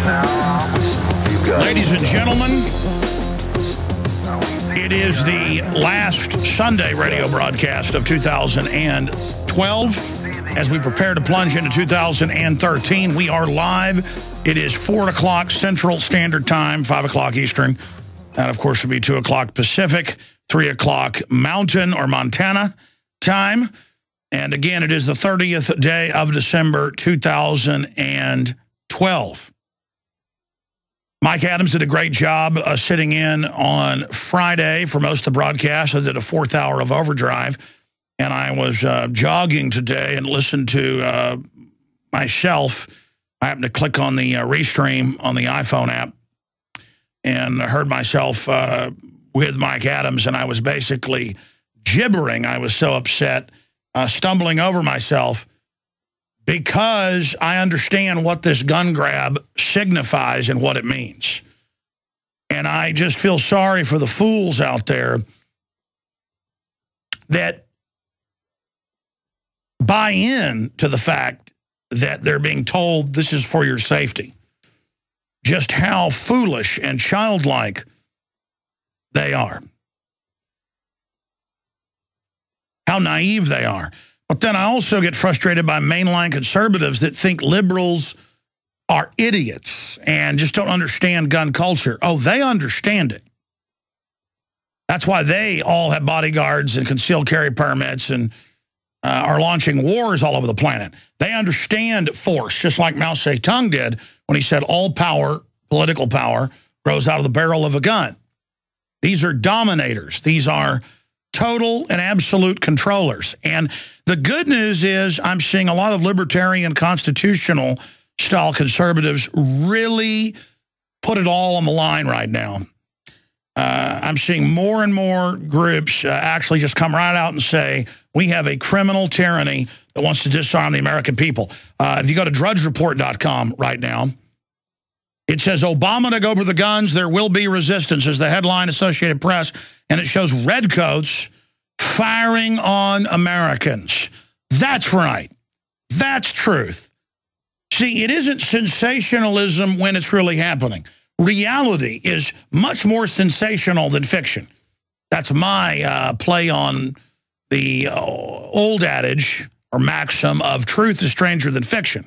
Ladies and gentlemen, it is the last Sunday radio broadcast of 2012. As we prepare to plunge into 2013, we are live. It is 4 o'clock Central Standard Time, 5 o'clock Eastern. That, of course, would be 2 o'clock Pacific, 3 o'clock Mountain or Montana time. And again, it is the 30th day of December, 2012. Mike Adams did a great job sitting in on Friday for most of the broadcast. I did a fourth hour of overdrive. And I was jogging today and listened to myself. I happened to click on the Restream on the iPhone app and heard myself with Mike Adams, and I was basically gibbering. I was so upset, stumbling over myself, because I understand what this gun grab signifies and what it means. And I just feel sorry for the fools out there that buy in to the fact that they're being told this is for your safety. Just how foolish and childlike they are. How naive they are. But then I also get frustrated by mainline conservatives that think liberals are idiots and just don't understand gun culture. Oh, they understand it. That's why they all have bodyguards and concealed carry permits and are launching wars all over the planet. They understand force, just like Mao Zedong did when he said all power, political power, grows out of the barrel of a gun. These are dominators. These are total and absolute controllers. And the good news is I'm seeing a lot of libertarian constitutional style conservatives really put it all on the line right now. I'm seeing more and more groups actually just come right out and say, we have a criminal tyranny that wants to disarm the American people. If you go to drudgereport.com right now, it says, Obama to go over the guns, there will be resistance, is the headline, Associated Press, and it shows redcoats firing on Americans. That's right. That's truth. See, it isn't sensationalism when it's really happening. Reality is much more sensational than fiction. That's my play on the old adage or maxim of truth is stranger than fiction.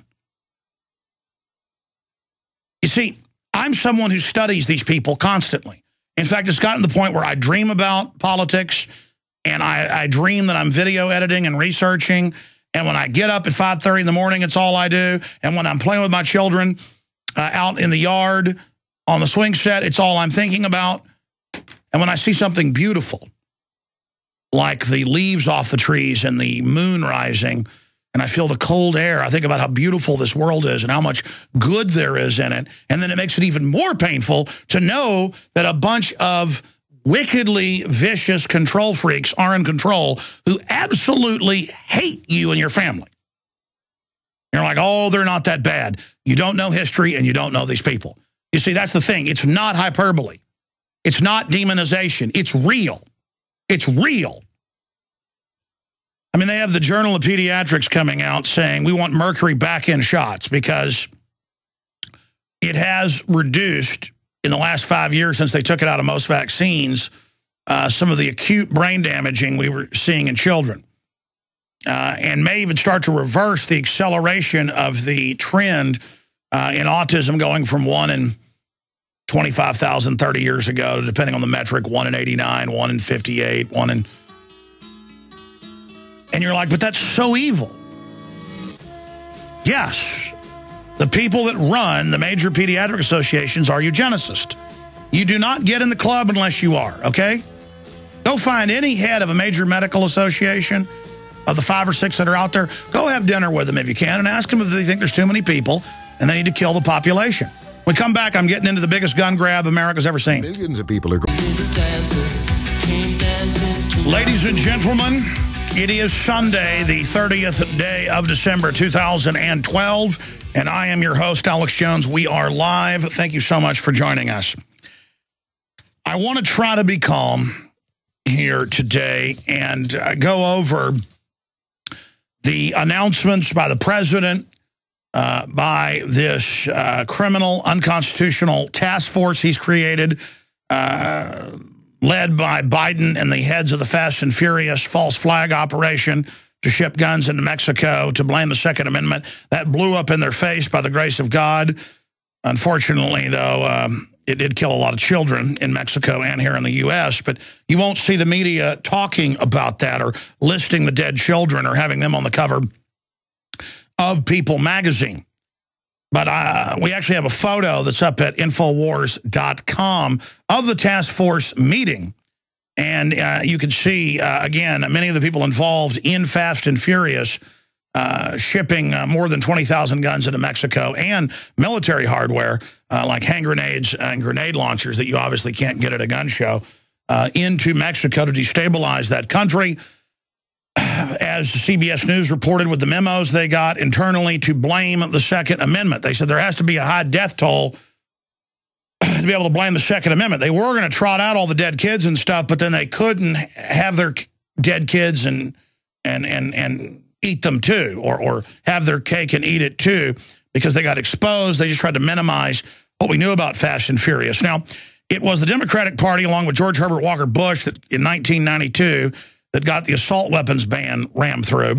You see, I'm someone who studies these people constantly. In fact, it's gotten to the point where I dream about politics, and I dream that I'm video editing and researching, and when I get up at 5:30 in the morning, it's all I do, and when I'm playing with my children out in the yard on the swing set, it's all I'm thinking about. And when I see something beautiful, like the leaves off the trees and the moon rising, and I feel the cold air, I think about how beautiful this world is and how much good there is in it. And then it makes it even more painful to know that a bunch of wickedly vicious control freaks are in control who absolutely hate you and your family. You're like, oh, they're not that bad. You don't know history and you don't know these people. You see, that's the thing. It's not hyperbole. It's not demonization. It's real. It's real. I mean, they have the Journal of Pediatrics coming out saying we want mercury back in shots because it has reduced in the last 5 years since they took it out of most vaccines, some of the acute brain damaging we were seeing in children. And may even start to reverse the acceleration of the trend in autism going from 1 in 25,000 30 years ago, depending on the metric, 1 in 89, 1 in 58, 1 in... And you're like, but that's so evil. Yes, the people that run the major pediatric associations are eugenicists. You do not get in the club unless you are, okay? Go find any head of a major medical association, of the 5 or 6 that are out there. Go have dinner with them if you can and ask them if they think there's too many people and they need to kill the population. When we come back, I'm getting into the biggest gun grab America's ever seen. Millions of people are going. Ladies and gentlemen, it is Sunday, the 30th day of December, 2012, and I am your host, Alex Jones. We are live. Thank you so much for joining us. I want to try to be calm here today and go over the announcements by the president by this criminal, unconstitutional task force he's created, led by Biden and the heads of the Fast and Furious false flag operation to ship guns into Mexico to blame the Second Amendment. That blew up in their face by the grace of God. Unfortunately, though, it did kill a lot of children in Mexico and here in the U.S., but you won't see the media talking about that or listing the dead children or having them on the cover of People magazine. But we actually have a photo that's up at Infowars.com of the task force meeting. And you can see, again, many of the people involved in Fast and Furious shipping more than 20,000 guns into Mexico and military hardware like hand grenades and grenade launchers that you obviously can't get at a gun show into Mexico to destabilize that country. As CBS News reported with the memos they got internally to blame the Second Amendment. They said there has to be a high death toll to be able to blame the Second Amendment. They were going to trot out all the dead kids and stuff, but then they couldn't have their dead kids and eat them too, or have their cake and eat it too, because they got exposed. They just tried to minimize what we knew about Fast and Furious. Now, it was the Democratic Party, along with George Herbert Walker Bush, that in 1992, that got the assault weapons ban rammed through.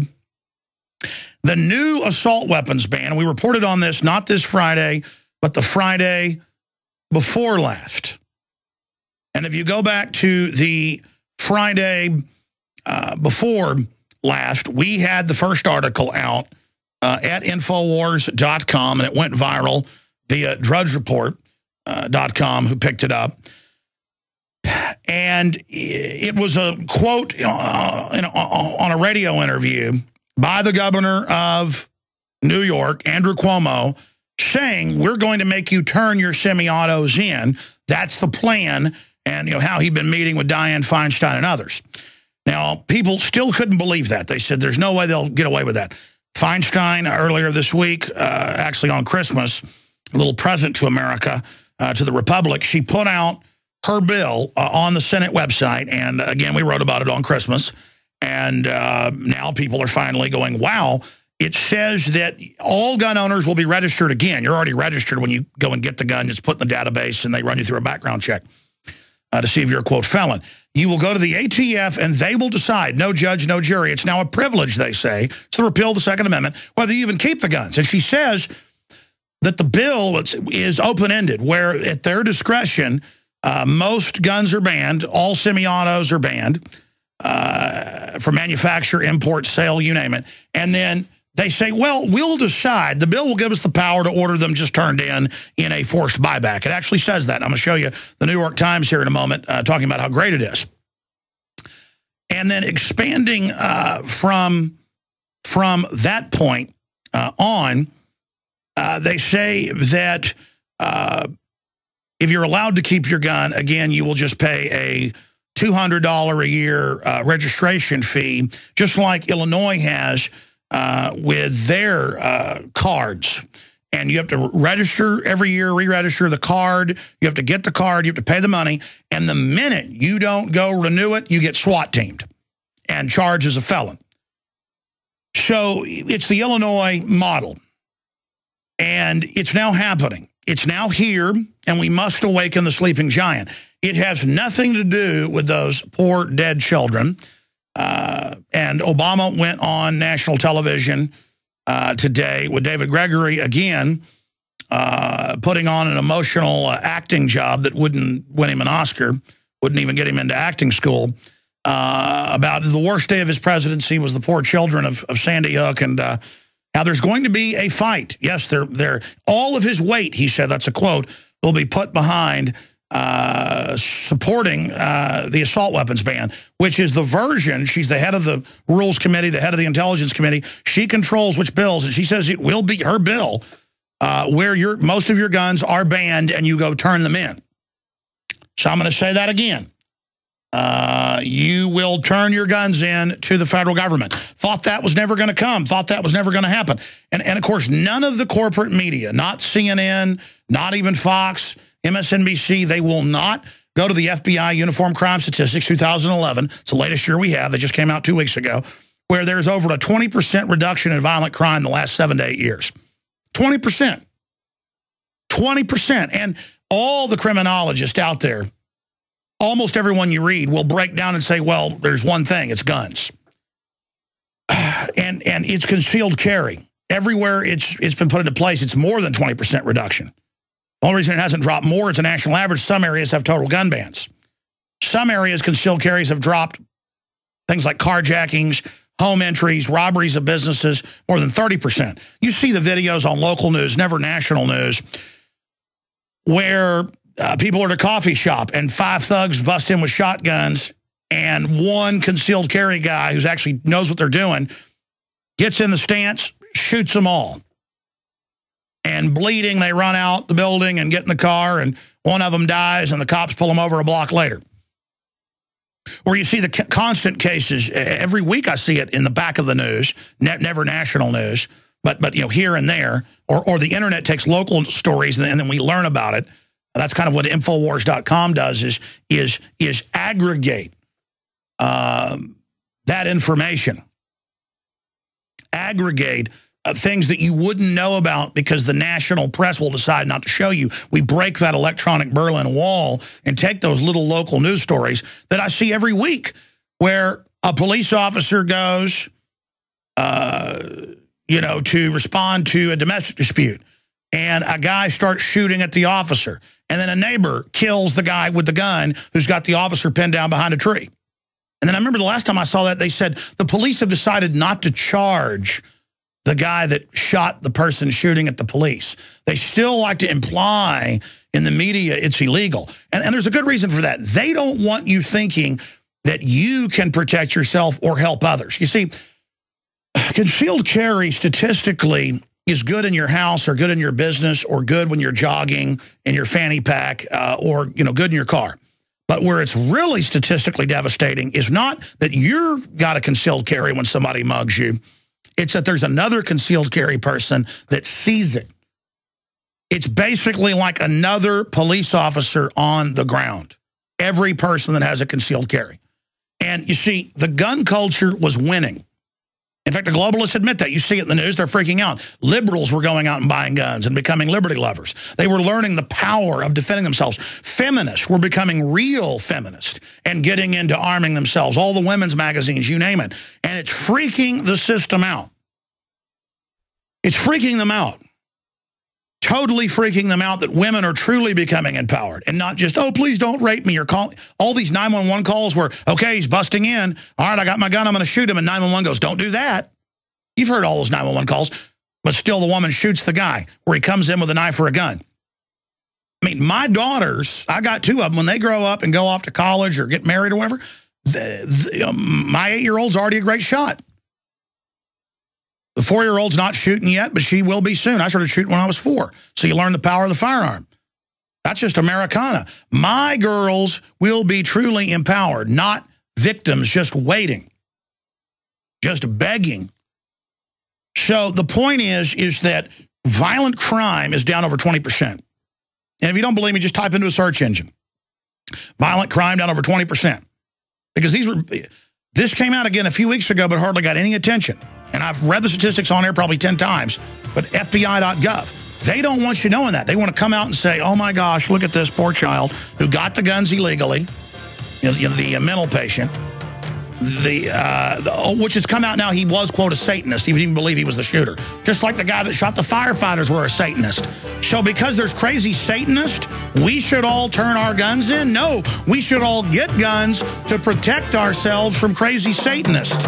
The new assault weapons ban, we reported on this not this Friday, but the Friday before last. And if you go back to the Friday before last, we had the first article out at Infowars.com, and it went viral via DrudgeReport.com, who picked it up. And it was a quote on a radio interview by the governor of New York, Andrew Cuomo, saying, we're going to make you turn your semi-autos in. That's the plan. And how he'd been meeting with Dianne Feinstein and others. Now, people still couldn't believe that. They said there's no way they'll get away with that. Feinstein, earlier this week, actually on Christmas, a little present to America, to the Republic, she put out her bill on the Senate website. And again, we wrote about it on Christmas. And now people are finally going, wow, it says that all gun owners will be registered again. You're already registered when you go and get the gun. It's put in the database and they run you through a background check to see if you're a, quote, felon. You will go to the ATF and they will decide, no judge, no jury. It's now a privilege, they say, to repeal the Second Amendment, whether you even keep the guns. And she says that the bill is open-ended, where at their discretion, most guns are banned, all semi-autos are banned for manufacture, import, sale, you name it. And then they say, well, we'll decide. The bill will give us the power to order them just turned in a forced buyback. It actually says that. I'm going to show you the New York Times here in a moment, talking about how great it is. And then expanding from that point on, they say that if you're allowed to keep your gun, again, you will just pay a $200 a year registration fee, just like Illinois has with their cards. And you have to register every year, re-register the card. You have to get the card. You have to pay the money. And the minute you don't go renew it, you get SWAT teamed and charged as a felon. So it's the Illinois model. And it's now happening. It's now here, and we must awaken the sleeping giant. It has nothing to do with those poor dead children. And Obama went on national television today with David Gregory again, putting on an emotional acting job that wouldn't win him an Oscar, wouldn't even get him into acting school, about the worst day of his presidency was the poor children of Sandy Hook, and how there's going to be a fight. Yes, they're all of his weight, he said, that's a quote, will be put behind supporting the assault weapons ban, which is the version. She's the head of the Rules Committee, the head of the Intelligence Committee. She controls which bills, and she says it will be her bill where most of your guns are banned and you go turn them in. So I'm going to say that again. You will turn your guns in to the federal government. Thought that was never going to come. Thought that was never going to happen. And of course, none of the corporate media, not CNN, not even Fox, MSNBC, they will not go to the FBI Uniform Crime Statistics 2011. It's the latest year we have. They just came out 2 weeks ago, where there's over a 20% reduction in violent crime in the last 7 to 8 years. 20%. 20%. And all the criminologists out there, almost everyone you read will break down and say, well, there's one thing, it's guns. And it's concealed carry. Everywhere it's been put into place, it's more than 20% reduction. The only reason it hasn't dropped more is the national average. Some areas have total gun bans. Some areas, concealed carries have dropped. Things like carjackings, home entries, robberies of businesses, more than 30%. You see the videos on local news, never national news, where people are at a coffee shop and 5 thugs bust in with shotguns, and one concealed carry guy who's actually knows what they're doing gets in the stance, shoots them all. And bleeding, they run out the building and get in the car, and one of them dies, and the cops pull them over a block later. Or you see the constant cases. Every week I see it in the back of the news, never national news, but you know, here and there. Or the internet takes local stories, and then we learn about it. That's kind of what Infowars.com does, is aggregate that information. Aggregate things that you wouldn't know about because the national press will decide not to show you. We break that electronic Berlin Wall and take those little local news stories that I see every week, where a police officer goes, you know, to respond to a domestic dispute, and a guy starts shooting at the officer, and then a neighbor kills the guy with the gun who's got the officer pinned down behind a tree. And then I remember the last time I saw that, they said the police have decided not to charge the guy that shot the person shooting at the police. They still like to imply in the media it's illegal. And there's a good reason for that. They don't want you thinking that you can protect yourself or help others. You see, concealed carry statistically is good in your house, or good in your business, or good when you're jogging in your fanny pack, or you know, good in your car. But where it's really statistically devastating is not that you've got a concealed carry when somebody mugs you. It's that there's another concealed carry person that sees it. It's basically like another police officer on the ground. Every person that has a concealed carry. And you see, the gun culture was winning. In fact, the globalists admit that. You see it in the news, they're freaking out. Liberals were going out and buying guns and becoming liberty lovers. They were learning the power of defending themselves. Feminists were becoming real feminists and getting into arming themselves. All the women's magazines, you name it. And it's freaking the system out. It's freaking them out. Totally freaking them out that women are truly becoming empowered, and not just, oh, please don't rape me, or call. All these 911 calls where, okay, he's busting in. All right, I got my gun, I'm going to shoot him. And 911 goes, don't do that. You've heard all those 911 calls, but still the woman shoots the guy where he comes in with a knife or a gun. I mean, my daughters, I got 2 of them, when they grow up and go off to college or get married or whatever, my 8-year-old's already a great shot. The 4-year-old's not shooting yet, but she will be soon. I started shooting when I was 4. So you learn the power of the firearm. That's just Americana. My girls will be truly empowered, not victims just waiting, just begging. So the point is that violent crime is down over 20%. And if you don't believe me, just type into a search engine. Violent crime down over 20%. Because this came out again a few weeks ago, but hardly got any attention. And I've read the statistics on here probably 10 times, but FBI.gov, they don't want you knowing that. They want to come out and say, oh my gosh, look at this poor child who got the guns illegally, the mental patient, which has come out now he was, quote, a Satanist. He didn't even believe he was the shooter. Just like the guy that shot the firefighters were a Satanist. So because there's crazy Satanists, we should all turn our guns in? No, we should all get guns to protect ourselves from crazy Satanists.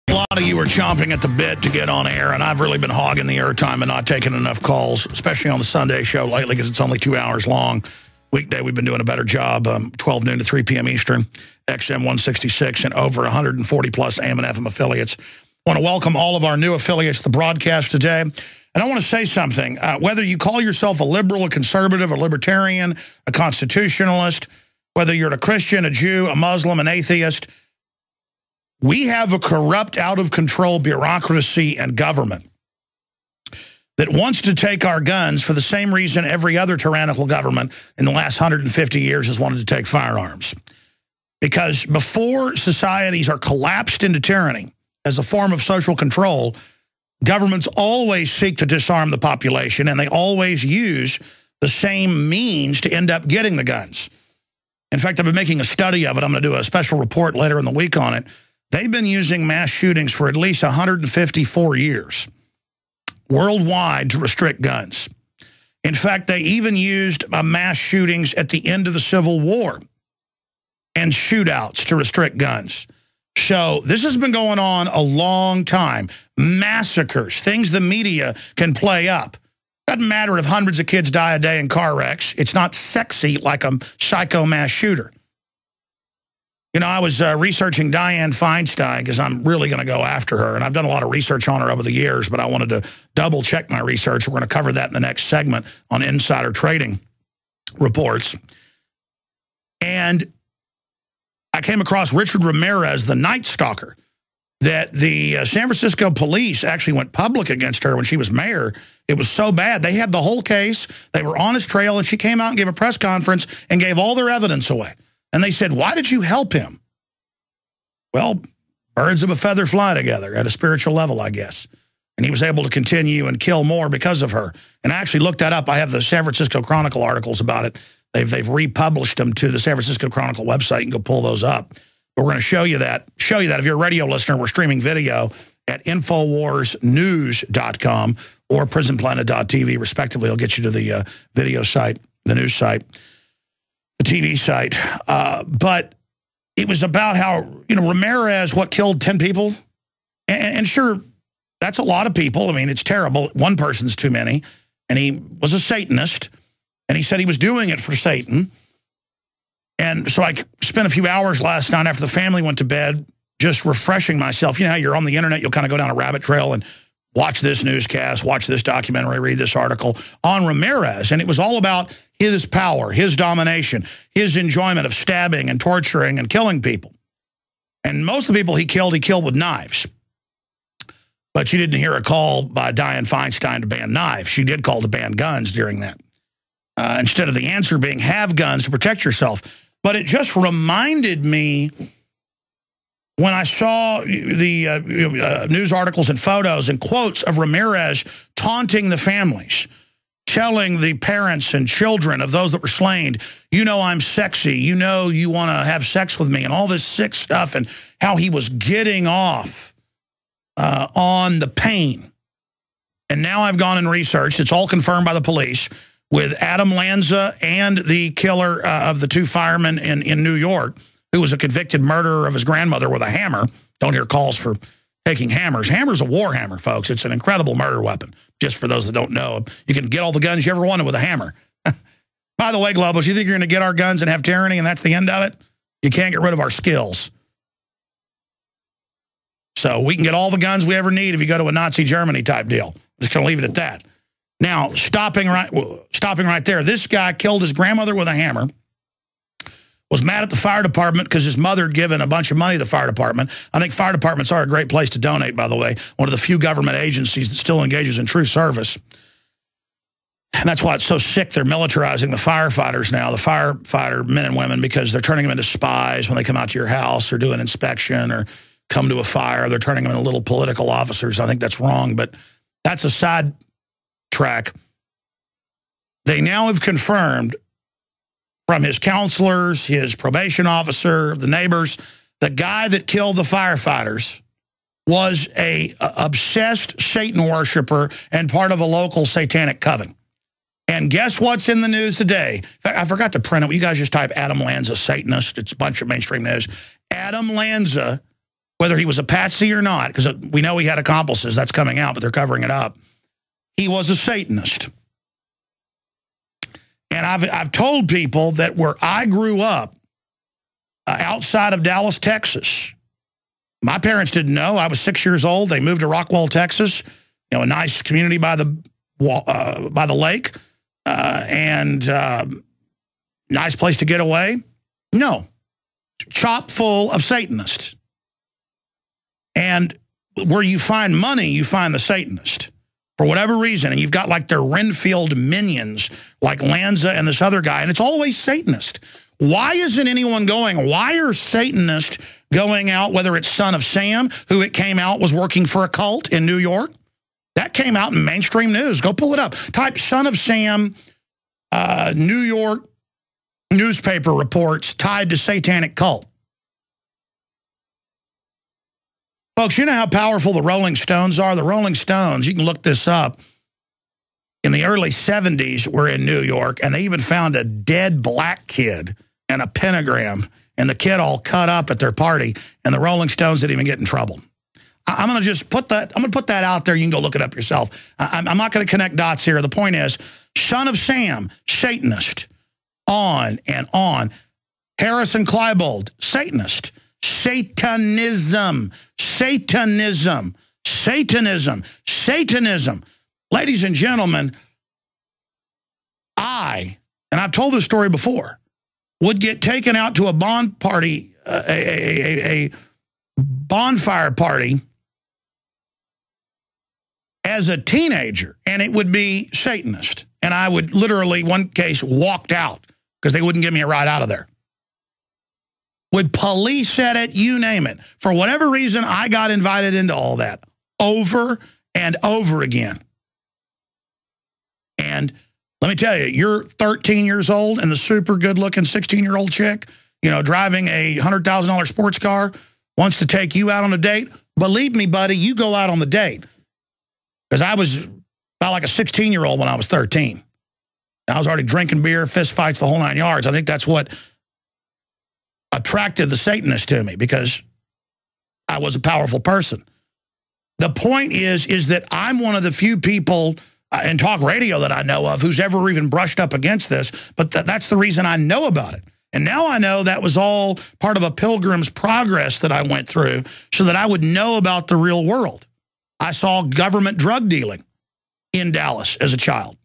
A lot of you are chomping at the bit to get on air, and I've really been hogging the airtime and not taking enough calls, especially on the Sunday show lately because it's only 2 hours long. Weekday, we've been doing a better job, 12 noon to 3 p.m. Eastern, XM 166, and over 140-plus AM and FM affiliates. I want to welcome all of our new affiliates to the broadcast today. And I want to say something. Whether you call yourself a liberal, a conservative, a libertarian, a constitutionalist, whether you're a Christian, a Jew, a Muslim, an atheist, we have a corrupt, out-of-control bureaucracy and government that wants to take our guns for the same reason every other tyrannical government in the last 150 years has wanted to take firearms. Because before societies are collapsed into tyranny, as a form of social control, governments always seek to disarm the population, and they always use the same means to end up getting the guns. In fact, I've been making a study of it. I'm going to do a special report later in the week on it. They've been using mass shootings for at least 154 years worldwide to restrict guns. In fact, they even used mass shootings at the end of the Civil War and shootouts to restrict guns. So this has been going on a long time. Massacres, things the media can play up. Doesn't matter if hundreds of kids die a day in car wrecks. It's not sexy like a psycho mass shooter. You know, I was researching Dianne Feinstein because I'm really going to go after her. And I've done a lot of research on her over the years, but I wanted to double check my research. We're going to cover that in the next segment on insider trading reports. And I came across Richard Ramirez, the Night Stalker, that the San Francisco police actually went public against her when she was mayor. It was so bad. They had the whole case. They were on his trail, and she came out and gave a press conference and gave all their evidence away. And they said, why did you help him? Well, birds of a feather fly together at a spiritual level, I guess. And he was able to continue and kill more because of her. And I actually looked that up. I have the San Francisco Chronicle articles about it. They've republished them to the San Francisco Chronicle website. You can go pull those up. But we're going to show you that. If you're a radio listener, we're streaming video at InfoWarsNews.com or PrisonPlanet.tv, respectively. It'll get you to the video site, the news site, the TV site. But it was about how, you know, Ramirez, killed 10 people? And sure, that's a lot of people. I mean, it's terrible. One person's too many. And he was a Satanist. And he said he was doing it for Satan. And so I spent a few hours last night after the family went to bed just refreshing myself. You know how you're on the internet, you'll kind of go down a rabbit trail and watch this newscast, watch this documentary, read this article on Ramirez. And it was all about his power, his domination, his enjoyment of stabbing and torturing and killing people. And most of the people he killed with knives. But you didn't hear a call by Dianne Feinstein to ban knives. She did call to ban guns during that. Instead of the answer being have guns to protect yourself. But it just reminded me when I saw the news articles and photos and quotes of Ramirez taunting the families, telling the parents and children of those that were slain, you know I'm sexy, you know you want to have sex with me, and all this sick stuff, and how he was getting off on the pain. And now I've gone and researched, it's all confirmed by the police, with Adam Lanza and the killer of the two firemen in New York, who was a convicted murderer of his grandmother with a hammer. Don't hear calls for taking hammers. Hammer's a war hammer, folks. It's an incredible murder weapon, just for those that don't know. You can get all the guns you ever wanted with a hammer. By the way, globalists, you think you're going to get our guns and have tyranny and that's the end of it? You can't get rid of our skills. So we can get all the guns we ever need if you go to a Nazi Germany type deal. I'm just going to leave it at that. Now, stopping right there, this guy killed his grandmother with a hammer, was mad at the fire department because his mother had given a bunch of money to the fire department. I think fire departments are a great place to donate, by the way, one of the few government agencies that still engages in true service. And that's why it's so sick they're militarizing the firefighters now, the firefighter men and women, because they're turning them into spies when they come out to your house or do an inspection or come to a fire. They're turning them into little political officers. I think that's wrong, but that's a side track. They now have confirmed from his counselors, his probation officer, the neighbors, the guy that killed the firefighters was a obsessed Satan worshiper and part of a local satanic coven. And guess what's in the news today? In fact, I forgot to print it. You guys just type Adam Lanza, Satanist. It's a bunch of mainstream news. Adam Lanza, whether he was a patsy or not, because we know he had accomplices. That's coming out, but they're covering it up. He was a Satanist. And I've told people that where I grew up, outside of Dallas, Texas, my parents didn't know. I was 6 years old. They moved to Rockwall, Texas, you know, a nice community by the lake, and nice place to get away. No, chock full of Satanists. And where you find money, you find the Satanist. For whatever reason, and you've got like their Renfield minions, like Lanza and this other guy, and it's always Satanist. Why isn't anyone going, why are Satanists going out, whether it's Son of Sam, who it came out was working for a cult in New York. That came out in mainstream news. Go pull it up. Type Son of Sam, New York newspaper reports tied to satanic cult. Folks, you know how powerful the Rolling Stones are? The Rolling Stones, you can look this up, in the early 70s were in New York, and they even found a dead black kid and a pentagram, and the kid all cut up at their party, and the Rolling Stones didn't even get in trouble. I'm going to just put that, I'm going to put that out there. You can go look it up yourself. I'm not going to connect dots here. The point is, Son of Sam, Satanist, on and on. Harrison Klebold, Satanist. Satanism, Satanism, Satanism, Satanism. Ladies and gentlemen, and I've told this story before, would get taken out to a bond party, a bonfire party as a teenager, and it would be Satanist. And I would literally, one case, walked out because they wouldn't give me a ride out of there. Would police at it, you name it. For whatever reason, I got invited into all that over and over again. And let me tell you, you're 13 years old and the super good-looking 16-year-old chick, you know, driving a $100,000 sports car, wants to take you out on a date. Believe me, buddy, you go out on the date. Because I was about like a 16-year-old when I was 13. I was already drinking beer, fist fights, the whole 9 yards. I think that's what attracted the Satanists to me, because I was a powerful person. The point is that I'm one of the few people in talk radio that I know of who's ever even brushed up against this, but that's the reason I know about it. And now I know that was all part of a pilgrim's progress that I went through so that I would know about the real world. I saw government drug dealing in Dallas as a child.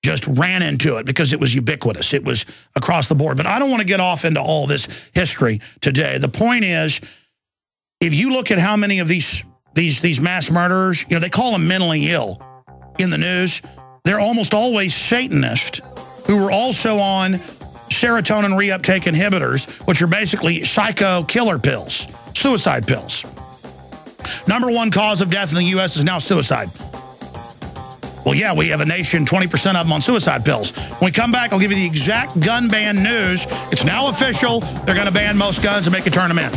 Just ran into it because it was ubiquitous. It was across the board. But I don't want to get off into all this history today. The point is, if you look at how many of these mass murderers, you know, they call them mentally ill in the news, they're almost always Satanists who were also on serotonin reuptake inhibitors, which are basically psycho killer pills, suicide pills. #1 cause of death in the U.S. is now suicide. Well, yeah, we have a nation, 20% of them on suicide pills. When we come back, I'll give you the exact gun ban news. It's now official. They're going to ban most guns and make you turn them in.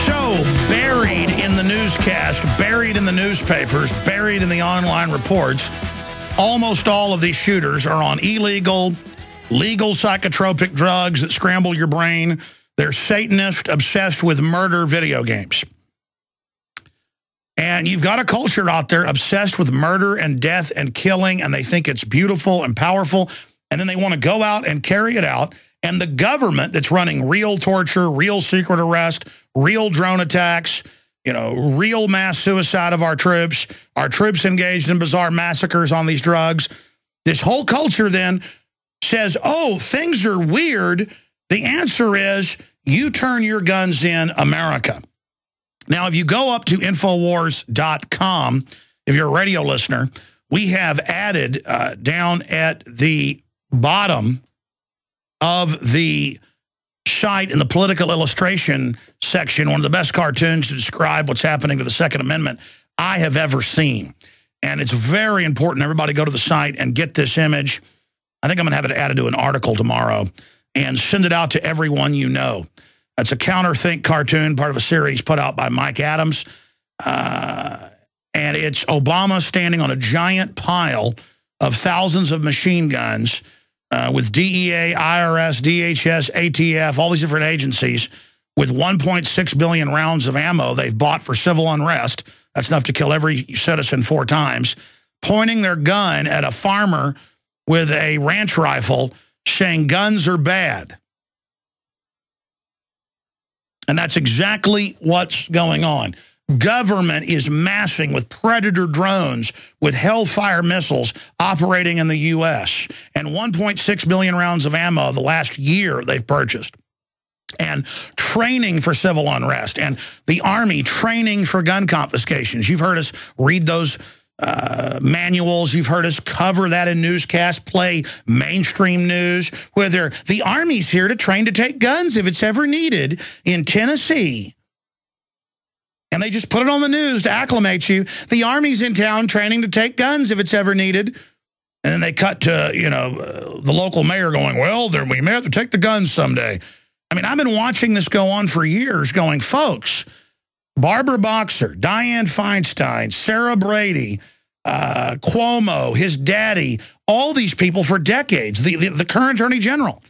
So, buried in the newscast, buried in the newspapers, buried in the online reports, almost all of these shooters are on illegal, legal psychotropic drugs that scramble your brain. They're Satanist, obsessed with murder video games. And you've got a culture out there obsessed with murder and death and killing, and they think it's beautiful and powerful, and then they want to go out and carry it out. And the government that's running real torture, real secret arrest, real drone attacks, you know, real mass suicide of our troops engaged in bizarre massacres on these drugs. This whole culture then says, oh, things are weird. The answer is you turn your guns in, America. Now, if you go up to Infowars.com, if you're a radio listener, we have added down at the bottom of the site in the political illustration section, one of the best cartoons to describe what's happening to the Second Amendment I have ever seen. And it's very important. Everybody go to the site and get this image. I think I'm going to have it added to an article tomorrow and send it out to everyone you know. It's a counterthink cartoon, part of a series put out by Mike Adams. And it's Obama standing on a giant pile of thousands of machine guns with DEA, IRS, DHS, ATF, all these different agencies with 1.6 billion rounds of ammo they've bought for civil unrest. That's enough to kill every citizen 4 times. Pointing their gun at a farmer with a ranch rifle saying guns are bad. And that's exactly what's going on. Government is massing with Predator drones, with Hellfire missiles operating in the U.S. and 1.6 billion rounds of ammo the last year they've purchased. And training for civil unrest. And the Army training for gun confiscations. You've heard us read those manuals. You've heard us cover that in newscasts, play mainstream news, whether the Army's here to train to take guns if it's ever needed in Tennessee. And they just put it on the news to acclimate you. The Army's in town training to take guns if it's ever needed. And then they cut to, the local mayor going, well, we may have to take the guns someday. I mean, I've been watching this go on for years going, folks, Barbara Boxer, Dianne Feinstein, Sarah Brady, Cuomo, his daddy, all these people for decades, the current attorney general,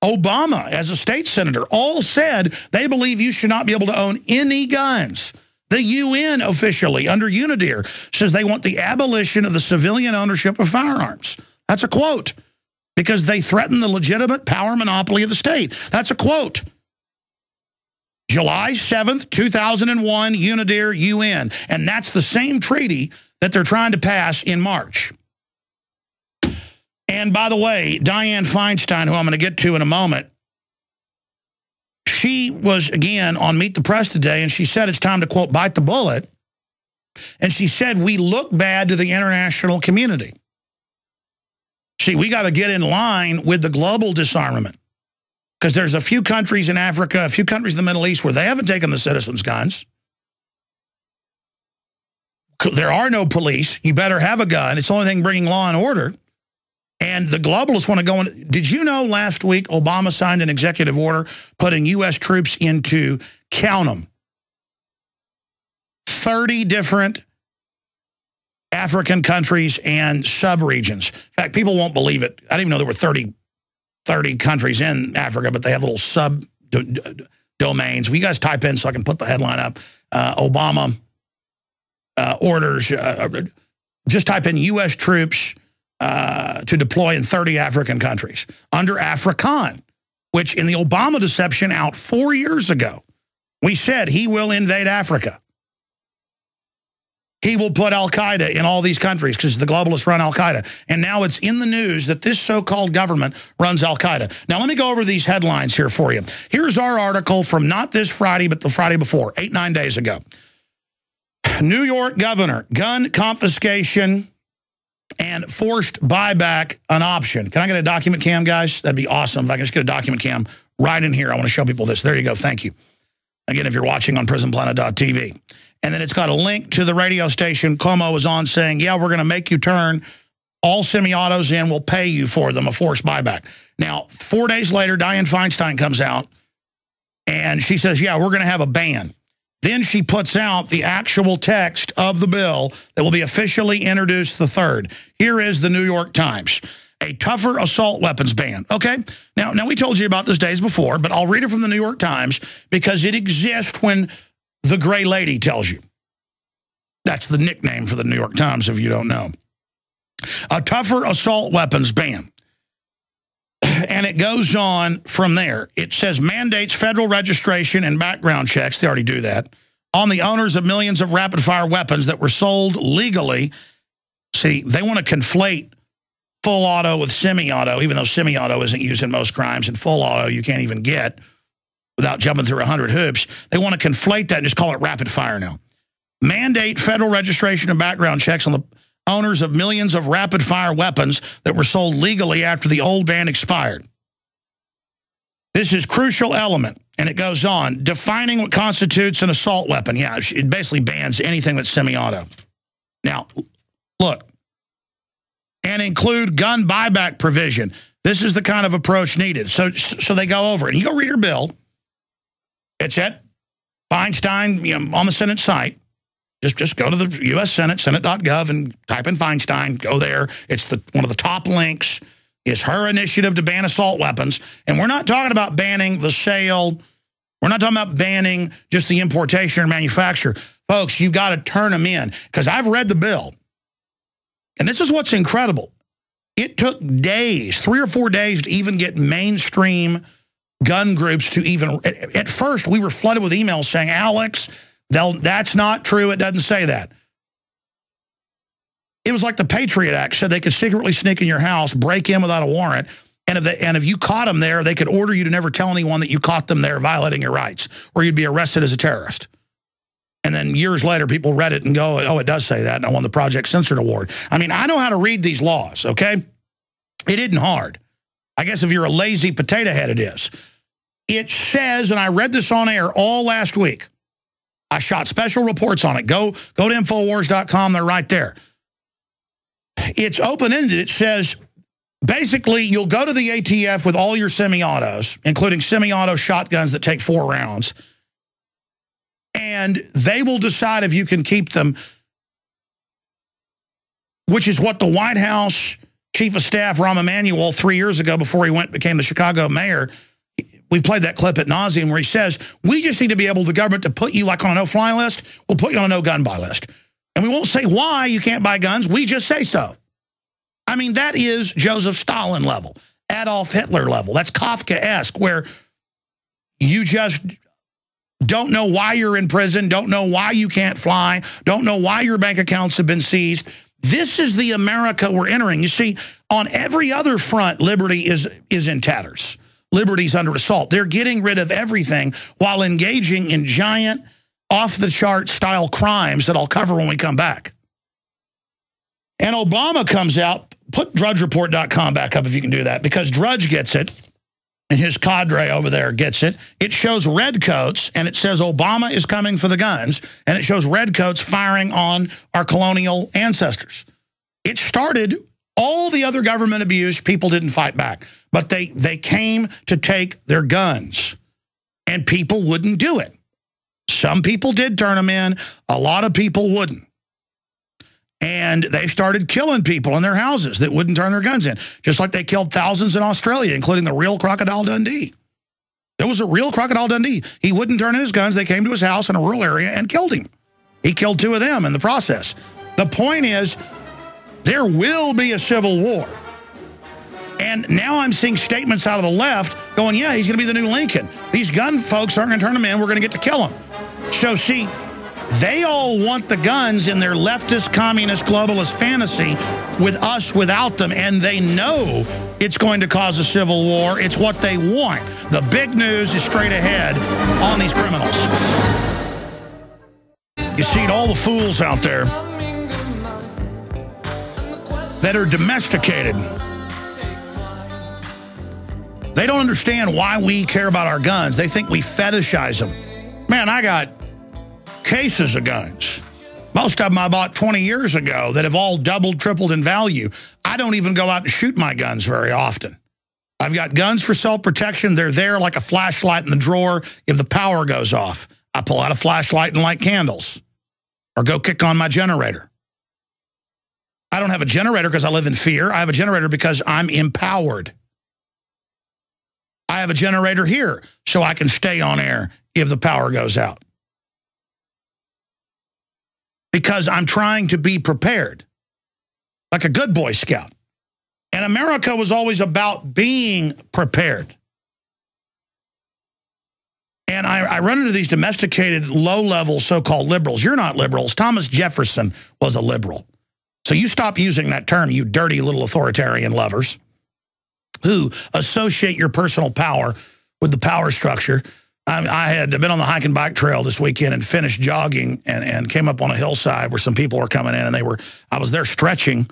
Obama as a state senator, all said they believe you should not be able to own any guns. The UN officially, under UNIDIR, says they want the abolition of the civilian ownership of firearms. That's a quote. Because they threaten the legitimate power monopoly of the state. That's a quote. July 7th, 2001, UNIDIR, UN. And that's the same treaty that they're trying to pass in March. And by the way, Dianne Feinstein, who I'm going to get to in a moment, she was, again, on Meet the Press today, and she said it's time to, quote, bite the bullet. And she said, we look bad to the international community. See, we got to get in line with the global disarmament. Because there's a few countries in Africa, a few countries in the Middle East where they haven't taken the citizens' guns. There are no police. You better have a gun. It's the only thing bringing law and order. And the globalists want to go in. Did you know last week Obama signed an executive order putting U.S. troops into, count them, 30 different African countries and sub-regions. In fact, people won't believe it. I didn't even know there were 30 countries in Africa, but they have little sub-domains. Will you guys type in so I can put the headline up? Obama orders, just type in U.S. troops to deploy in 30 African countries under Afrikaan, which in the Obama deception out 4 years ago, we said he will invade Africa. He will put al-Qaeda in all these countries because the globalists run al-Qaeda. And now it's in the news that this so-called government runs al-Qaeda. Now, let me go over these headlines here for you. Here's our article from not this Friday, but the Friday before, 8-9 days ago. New York governor, gun confiscation and forced buyback an option. Can I get a document cam, guys? That'd be awesome if I can just get a document cam right in here. I want to show people this. There you go. Thank you. Again, if you're watching on prisonplanet.tv. And then it's got a link to the radio station Cuomo was on saying, yeah, we're going to make you turn all semi-autos in. We'll pay you for them, a forced buyback. Now, 4 days later, Dianne Feinstein comes out and she says, yeah, we're going to have a ban. Then she puts out the actual text of the bill that will be officially introduced the 3rd. Here is the New York Times. A tougher assault weapons ban. Okay, now we told you about this days before, but I'll read it from the New York Times because it exists when the Gray Lady tells you. That's the nickname for the New York Times if you don't know. A tougher assault weapons ban. And it goes on from there. It says mandates federal registration and background checks. They already do that. On the owners of millions of rapid-fire weapons that were sold legally. See, they want to conflate full auto with semi-auto, even though semi-auto isn't used in most crimes, and full auto you can't even get without jumping through 100 hoops. They want to conflate that and just call it rapid fire now. Mandate federal registration and background checks on the owners of millions of rapid fire weapons that were sold legally after the old ban expired. This is crucial element, and it goes on, defining what constitutes an assault weapon. Yeah, it basically bans anything that's semi-auto. Now, look, and include gun buyback provision. This is the kind of approach needed. So they go over it. And you go read her bill. It's at Feinstein, on the Senate site. Just go to the U.S. Senate, senate.gov, and type in Feinstein. Go there. It's one of the top links. It's her initiative to ban assault weapons. And we're not talking about banning the sale. We're not talking about banning just the importation or manufacture. Folks, you've got to turn them in. Because I've read the bill. And this is what's incredible. It took days, 3 or 4 days, to even get mainstream gun groups to even... At first, we were flooded with emails saying, Alex, that's not true. It doesn't say that. It was like the Patriot Act said they could secretly sneak in your house, break in without a warrant, and if you caught them there, they could order you to never tell anyone that you caught them there violating your rights, or you'd be arrested as a terrorist. And then years later, people read it and go, oh, it does say that, and I won the Project Censored Award. I mean, I know how to read these laws, okay? It isn't hard. I guess if you're a lazy potato head, it is. It says, and I read this on air all last week. I shot special reports on it. Go to Infowars.com. They're right there. It's open-ended. It says, basically, you'll go to the ATF with all your semi-autos, including semi-auto shotguns that take 4 rounds, and they will decide if you can keep them, which is what the White House Chief of Staff, Rahm Emanuel, 3 years ago before he became the Chicago mayor, we've played that clip at nauseum where he says, we just need to be able, the government, to put you like on a no-fly list. We'll put you on a no-gun-buy list. And we won't say why you can't buy guns. We just say so. I mean, that is Joseph Stalin level, Adolf Hitler level. That's Kafkaesque, where you just don't know why you're in prison, don't know why you can't fly, don't know why your bank accounts have been seized. This is the America we're entering. You see, on every other front, liberty is in tatters. Liberty's under assault. They're getting rid of everything while engaging in giant, off-the-chart style crimes that I'll cover when we come back. And Obama comes out, put DrudgeReport.com back up if you can do that, because Drudge gets it, and his cadre over there gets it. It shows redcoats, and it says Obama is coming for the guns, and it shows redcoats firing on our colonial ancestors. It started all the other government abuse. People didn't fight back, but they came to take their guns, and people wouldn't do it. Some people did turn them in. A lot of people wouldn't. And they started killing people in their houses that wouldn't turn their guns in, just like they killed thousands in Australia, including the real Crocodile Dundee. There was a real Crocodile Dundee. He wouldn't turn in his guns. They came to his house in a rural area and killed him. He killed 2 of them in the process. The point is, there will be a civil war. And now I'm seeing statements out of the left going, yeah, he's going to be the new Lincoln. These gun folks aren't going to turn them in. We're going to get to kill them. So, see, they all want the guns in their leftist, communist, globalist fantasy with us without them, and they know it's going to cause a civil war. It's what they want. The big news is straight ahead on these criminals. You see all the fools out there that are domesticated. They don't understand why we care about our guns. They think we fetishize them. Man, I got cases of guns. Most of them I bought 20 years ago that have all doubled, tripled in value. I don't even go out and shoot my guns very often. I've got guns for self-protection. They're there like a flashlight in the drawer. If the power goes off, I pull out a flashlight and light candles or go kick on my generator. I don't have a generator because I live in fear. I have a generator because I'm empowered. I have a generator here so I can stay on air if the power goes out. Because I'm trying to be prepared, like a good Boy Scout. And America was always about being prepared. And I run into these domesticated, low-level so-called liberals. You're not liberals. Thomas Jefferson was a liberal. So you stop using that term, you dirty little authoritarian lovers who associate your personal power with the power structure. I had been on the hike and bike trail this weekend and finished jogging and came up on a hillside where some people were coming in, and I was there stretching,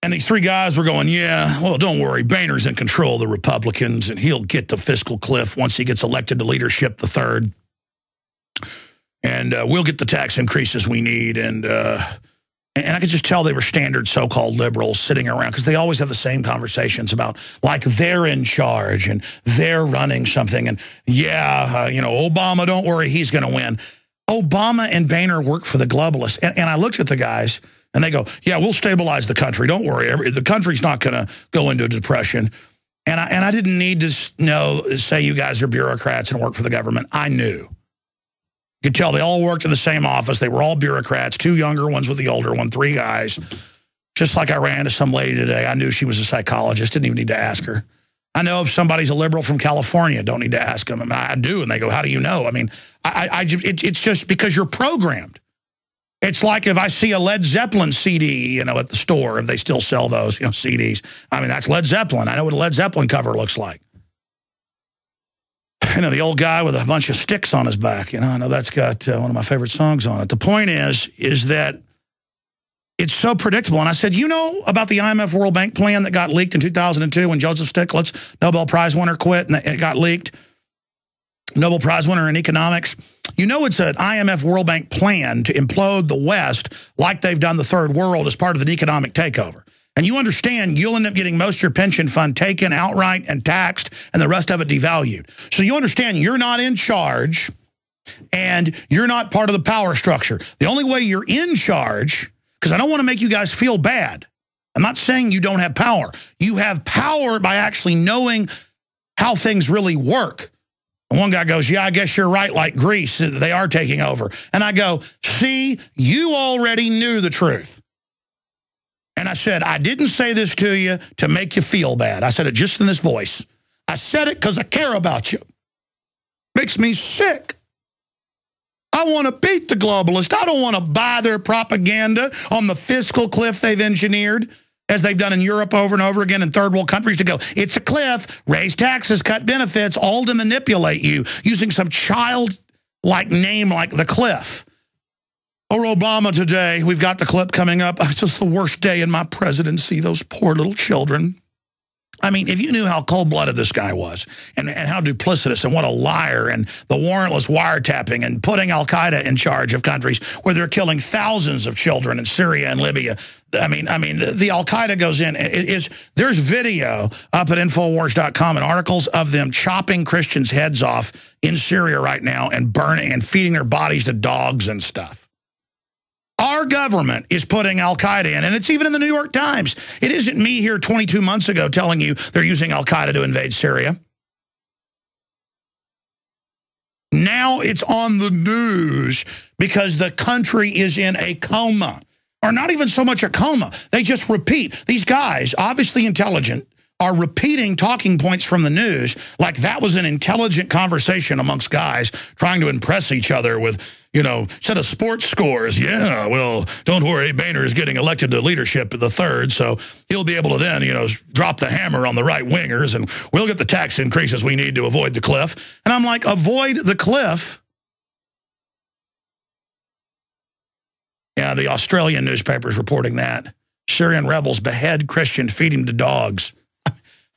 and these 3 guys were going, yeah, well, don't worry, Boehner's in control of the Republicans, and he'll get the fiscal cliff once he gets elected to leadership the 3rd, and we'll get the tax increases we need, and I could just tell they were standard so-called liberals sitting around because they always have the same conversations about, like, they're in charge and they're running something. And, yeah, Obama, don't worry, he's going to win. Obama and Boehner work for the globalists. And I looked at the guys, and they go, yeah, we'll stabilize the country. Don't worry. The country's not going to go into a depression. And I didn't need to say you guys are bureaucrats and work for the government. I knew. You could tell they all worked in the same office. They were all bureaucrats, 2 younger ones with the older one, 3 guys. Just like I ran into some lady today. I knew she was a psychologist. Didn't even need to ask her. I know if somebody's a liberal from California, don't need to ask them. I mean, I do, and they go, how do you know? I mean, it's just because you're programmed. It's like if I see a Led Zeppelin CD, at the store, if they still sell those, CDs. I mean, that's Led Zeppelin. I know what a Led Zeppelin cover looks like. You know, the old guy with a bunch of sticks on his back. You know, I know that's got one of my favorite songs on it. The point is that it's so predictable. And I said, you know about the IMF World Bank plan that got leaked in 2002 when Joseph Stiglitz, Nobel Prize winner, quit and it got leaked? Nobel Prize winner in economics. You know it's an IMF World Bank plan to implode the West like they've done the third world as part of an economic takeover. And you understand you'll end up getting most of your pension fund taken outright and taxed and the rest of it devalued. So you understand you're not in charge and you're not part of the power structure. The only way you're in charge, because I don't want to make you guys feel bad. I'm not saying you don't have power. You have power by actually knowing how things really work. And one guy goes, yeah, I guess you're right, like Greece, they are taking over. And I go, see, you already knew the truth. And I said, I didn't say this to you to make you feel bad. I said it just in this voice. I said it because I care about you. Makes me sick. I want to beat the globalists. I don't want to buy their propaganda on the fiscal cliff they've engineered, as they've done in Europe over and over again in third world countries, to go, it's a cliff, raise taxes, cut benefits, all to manipulate you using some child-like name like the cliff. Or Obama today, we've got the clip coming up. It's just the worst day in my presidency, those poor little children. I mean, if you knew how cold-blooded this guy was and how duplicitous and what a liar, and the warrantless wiretapping and putting al-Qaeda in charge of countries where they're killing thousands of children in Syria and Libya. I mean, the al-Qaeda goes in. There's video up at Infowars.com and articles of them chopping Christians' heads off in Syria right now and burning and feeding their bodies to dogs and stuff. Our government is putting al-Qaeda in, and it's even in the New York Times. It isn't me here 22 months ago telling you they're using al-Qaeda to invade Syria. Now it's on the news because the country is in a coma. Or not even so much a coma. They just repeat. These guys, obviously intelligent, are repeating talking points from the news like that was an intelligent conversation amongst guys trying to impress each other with, you know, set of sports scores. Yeah, well, don't worry, Boehner is getting elected to leadership at the third, so he'll be able to then, you know, drop the hammer on the right wingers, and we'll get the tax increases we need to avoid the cliff. And I'm like, avoid the cliff? Yeah, the Australian newspaper's reporting that. Syrian rebels behead Christian, feed him to dogs.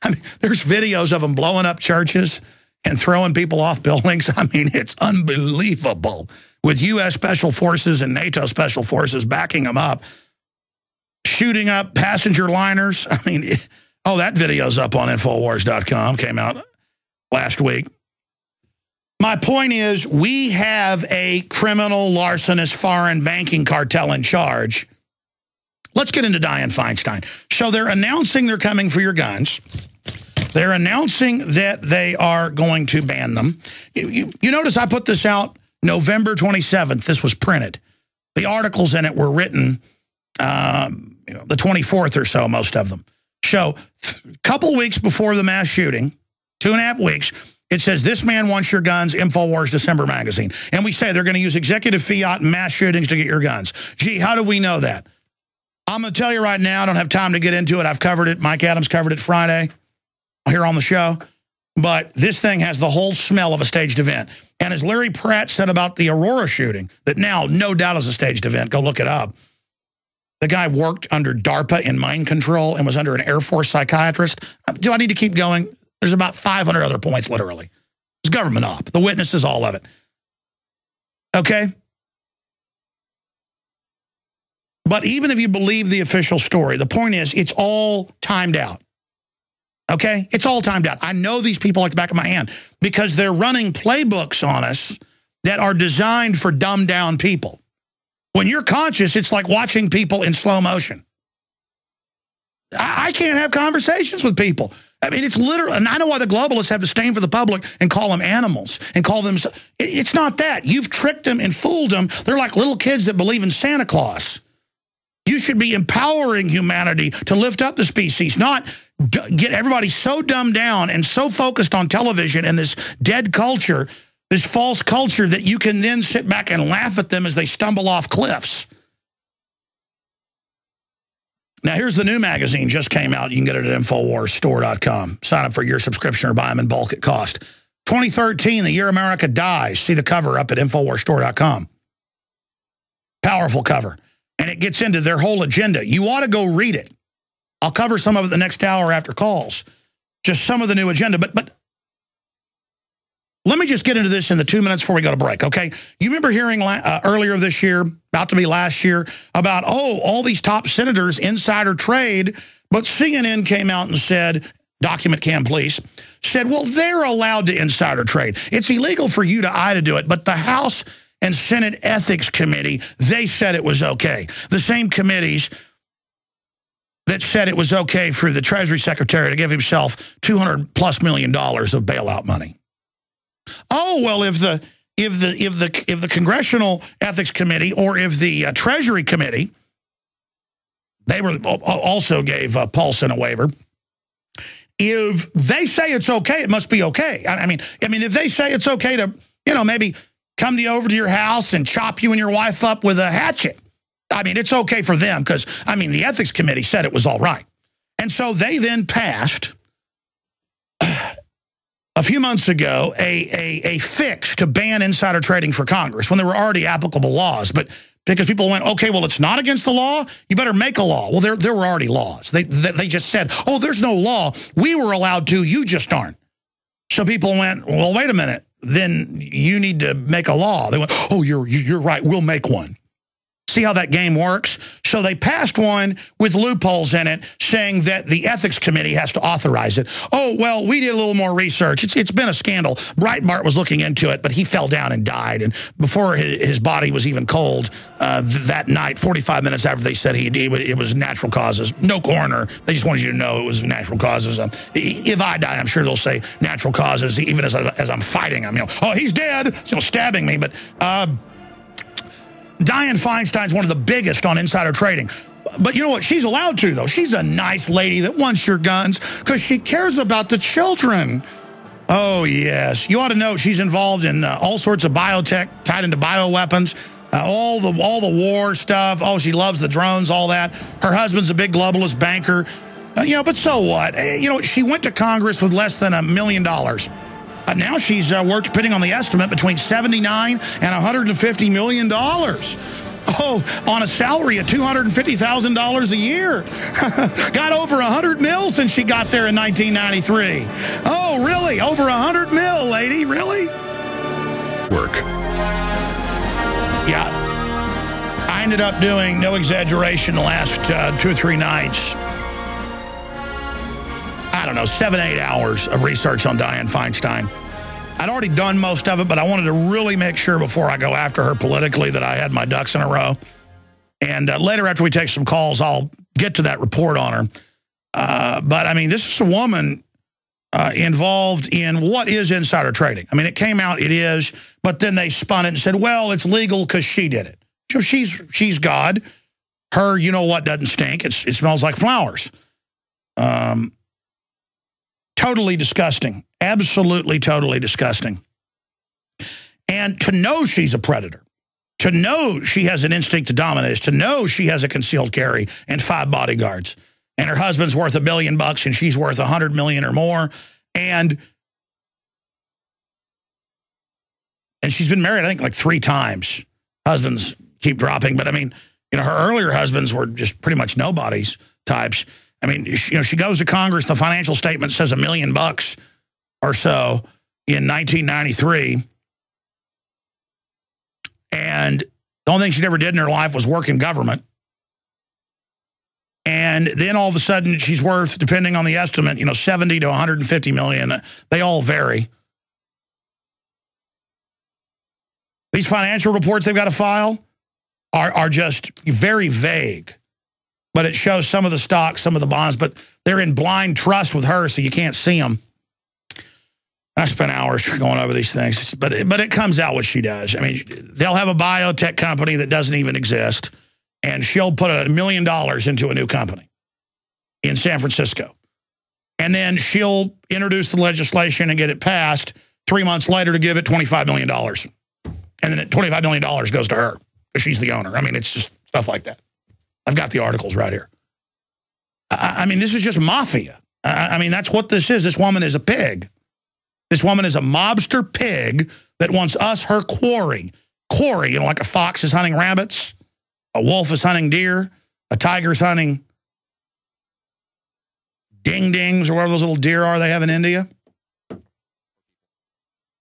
I mean, there's videos of them blowing up churches and throwing people off buildings. I mean, it's unbelievable. With U.S. Special Forces and NATO Special Forces backing them up, shooting up passenger liners. I mean, that video's up on Infowars.com, came out last week. My point is, we have a criminal, larcenous, foreign banking cartel in charge. Let's get into Dianne Feinstein. So they're announcing they're coming for your guns. They're announcing that they are going to ban them. You notice I put this out November 27th. This was printed. The articles in it were written the 24th or so, most of them. So a couple weeks before the mass shooting, 2.5 weeks, it says, this man wants your guns, InfoWars December magazine. And we say they're going to use executive fiat and mass shootings to get your guns. Gee, how do we know that? I'm going to tell you right now, I don't have time to get into it. I've covered it. Mike Adams covered it Friday here on the show. But this thing has the whole smell of a staged event. And as Larry Pratt said about the Aurora shooting, that now no doubt is a staged event. Go look it up. The guy worked under DARPA in mind control and was under an Air Force psychiatrist. Do I need to keep going? There's about 500 other points, literally. It's government op. The witnesses, all of it. Okay? But even if you believe the official story, the point is it's all timed out. Okay? It's all timed out. I know these people like the back of my hand because they're running playbooks on us that are designed for dumbed-down people. When you're conscious, it's like watching people in slow motion. I can't have conversations with people. I mean, it's literal, and I know why the globalists have disdain for the public and call them animals and call them, it's not that. You've tricked them and fooled them. They're like little kids that believe in Santa Claus. You should be empowering humanity to lift up the species, not get everybody so dumbed down and so focused on television and this dead culture, this false culture, that you can then sit back and laugh at them as they stumble off cliffs. Now, here's the new magazine, just came out. You can get it at InfoWarsStore.com. Sign up for your subscription or buy them in bulk at cost. 2013, the year America dies. See the cover up at InfoWarsStore.com. Powerful cover. And it gets into their whole agenda. You ought to go read it. I'll cover some of it the next hour after calls. Just some of the new agenda. But let me just get into this in the 2 minutes before we go to break, okay? You remember hearing earlier this year, about to be last year, about, all these top senators insider trade, but CNN came out and said, document cam please, said, well, they're allowed to insider trade. It's illegal for you to I to do it, but the House and Senate Ethics Committee, they said it was okay. The same committees that said it was okay for the Treasury Secretary to give himself $200+ million of bailout money. Oh, well, if the Congressional Ethics Committee or if the Treasury Committee, they were also gave Paulson a waiver. If they say it's okay, it must be okay. I mean, if they say it's okay to, maybe come over to your house and chop you and your wife up with a hatchet, I mean, it's okay for them because, the Ethics Committee said it was all right. And so they then passed, a few months ago, a fix to ban insider trading for Congress when there were already applicable laws. But because people went, okay, well, it's not against the law, you better make a law. Well, there were already laws. They just said, there's no law. We were allowed to, you just aren't. So people went, well, wait a minute. Then you need to make a law. They went, you're right, we'll make one. See how that game works? So they passed one with loopholes in it saying that the Ethics Committee has to authorize it. Oh, well, we did a little more research. It's been a scandal. Breitbart was looking into it, but he fell down and died. And before his body was even cold that night, 45 minutes after they said it was natural causes. No coroner. They just wanted you to know it was natural causes. If I die, I'm sure they'll say natural causes, even as I'm fighting him. He's dead, stabbing me. But Dianne Feinstein's one of the biggest on insider trading. But you know what? She's allowed to, though. She's a nice lady that wants your guns because she cares about the children. Oh, yes. You ought to know she's involved in all sorts of biotech tied into bioweapons, all the war stuff. Oh, she loves the drones, all that. Her husband's a big globalist banker. But so what? She went to Congress with less than $1 million. Now she's worked, depending on the estimate, between $79 and $150 million. On a salary of $250,000 a year. Got over 100 mil since she got there in 1993. Oh, really? Over 100 mil, lady? Really? Work. Yeah. I ended up doing, no exaggeration, the last 2 or 3 nights, I don't know, 7-8 hours of research on Dianne Feinstein. I'd already done most of it, but I wanted to really make sure before I go after her politically that I had my ducks in a row. And later, after we take some calls, I'll get to that report on her. But, this is a woman involved in what is insider trading. It came out, it is, but then they spun it and said, well, it's legal because she did it. So she's God. Her, what doesn't stink. It smells like flowers. Totally disgusting. Absolutely, totally disgusting. And to know she's a predator, to know she has an instinct to dominate, to know she has a concealed carry and 5 bodyguards, and her husband's worth $1 billion and she's worth 100 million or more, and she's been married, I think, like 3 times. Husbands keep dropping, but her earlier husbands were just pretty much nobodies types. She goes to Congress, the financial statement says $1 million or so in 1993. And the only thing she'd ever did in her life was work in government. And then all of a sudden she's worth, depending on the estimate, 70 to 150 million. They all vary. These financial reports they've got to file are just very vague. But it shows some of the stocks, some of the bonds, but they're in blind trust with her, so you can't see them. I spent hours going over these things, but it comes out what she does. They'll have a biotech company that doesn't even exist, and she'll put $1 million into a new company in San Francisco. And then she'll introduce the legislation and get it passed 3 months later to give it $25 million. And then $25 million goes to her because she's the owner. It's just stuff like that. I've got the articles right here. This is just mafia. That's what this is. This woman is a pig. This woman is a mobster pig that wants us, her quarry. Quarry, like a fox is hunting rabbits, a wolf is hunting deer, a tiger's hunting ding-dings or whatever those little deer are they have in India.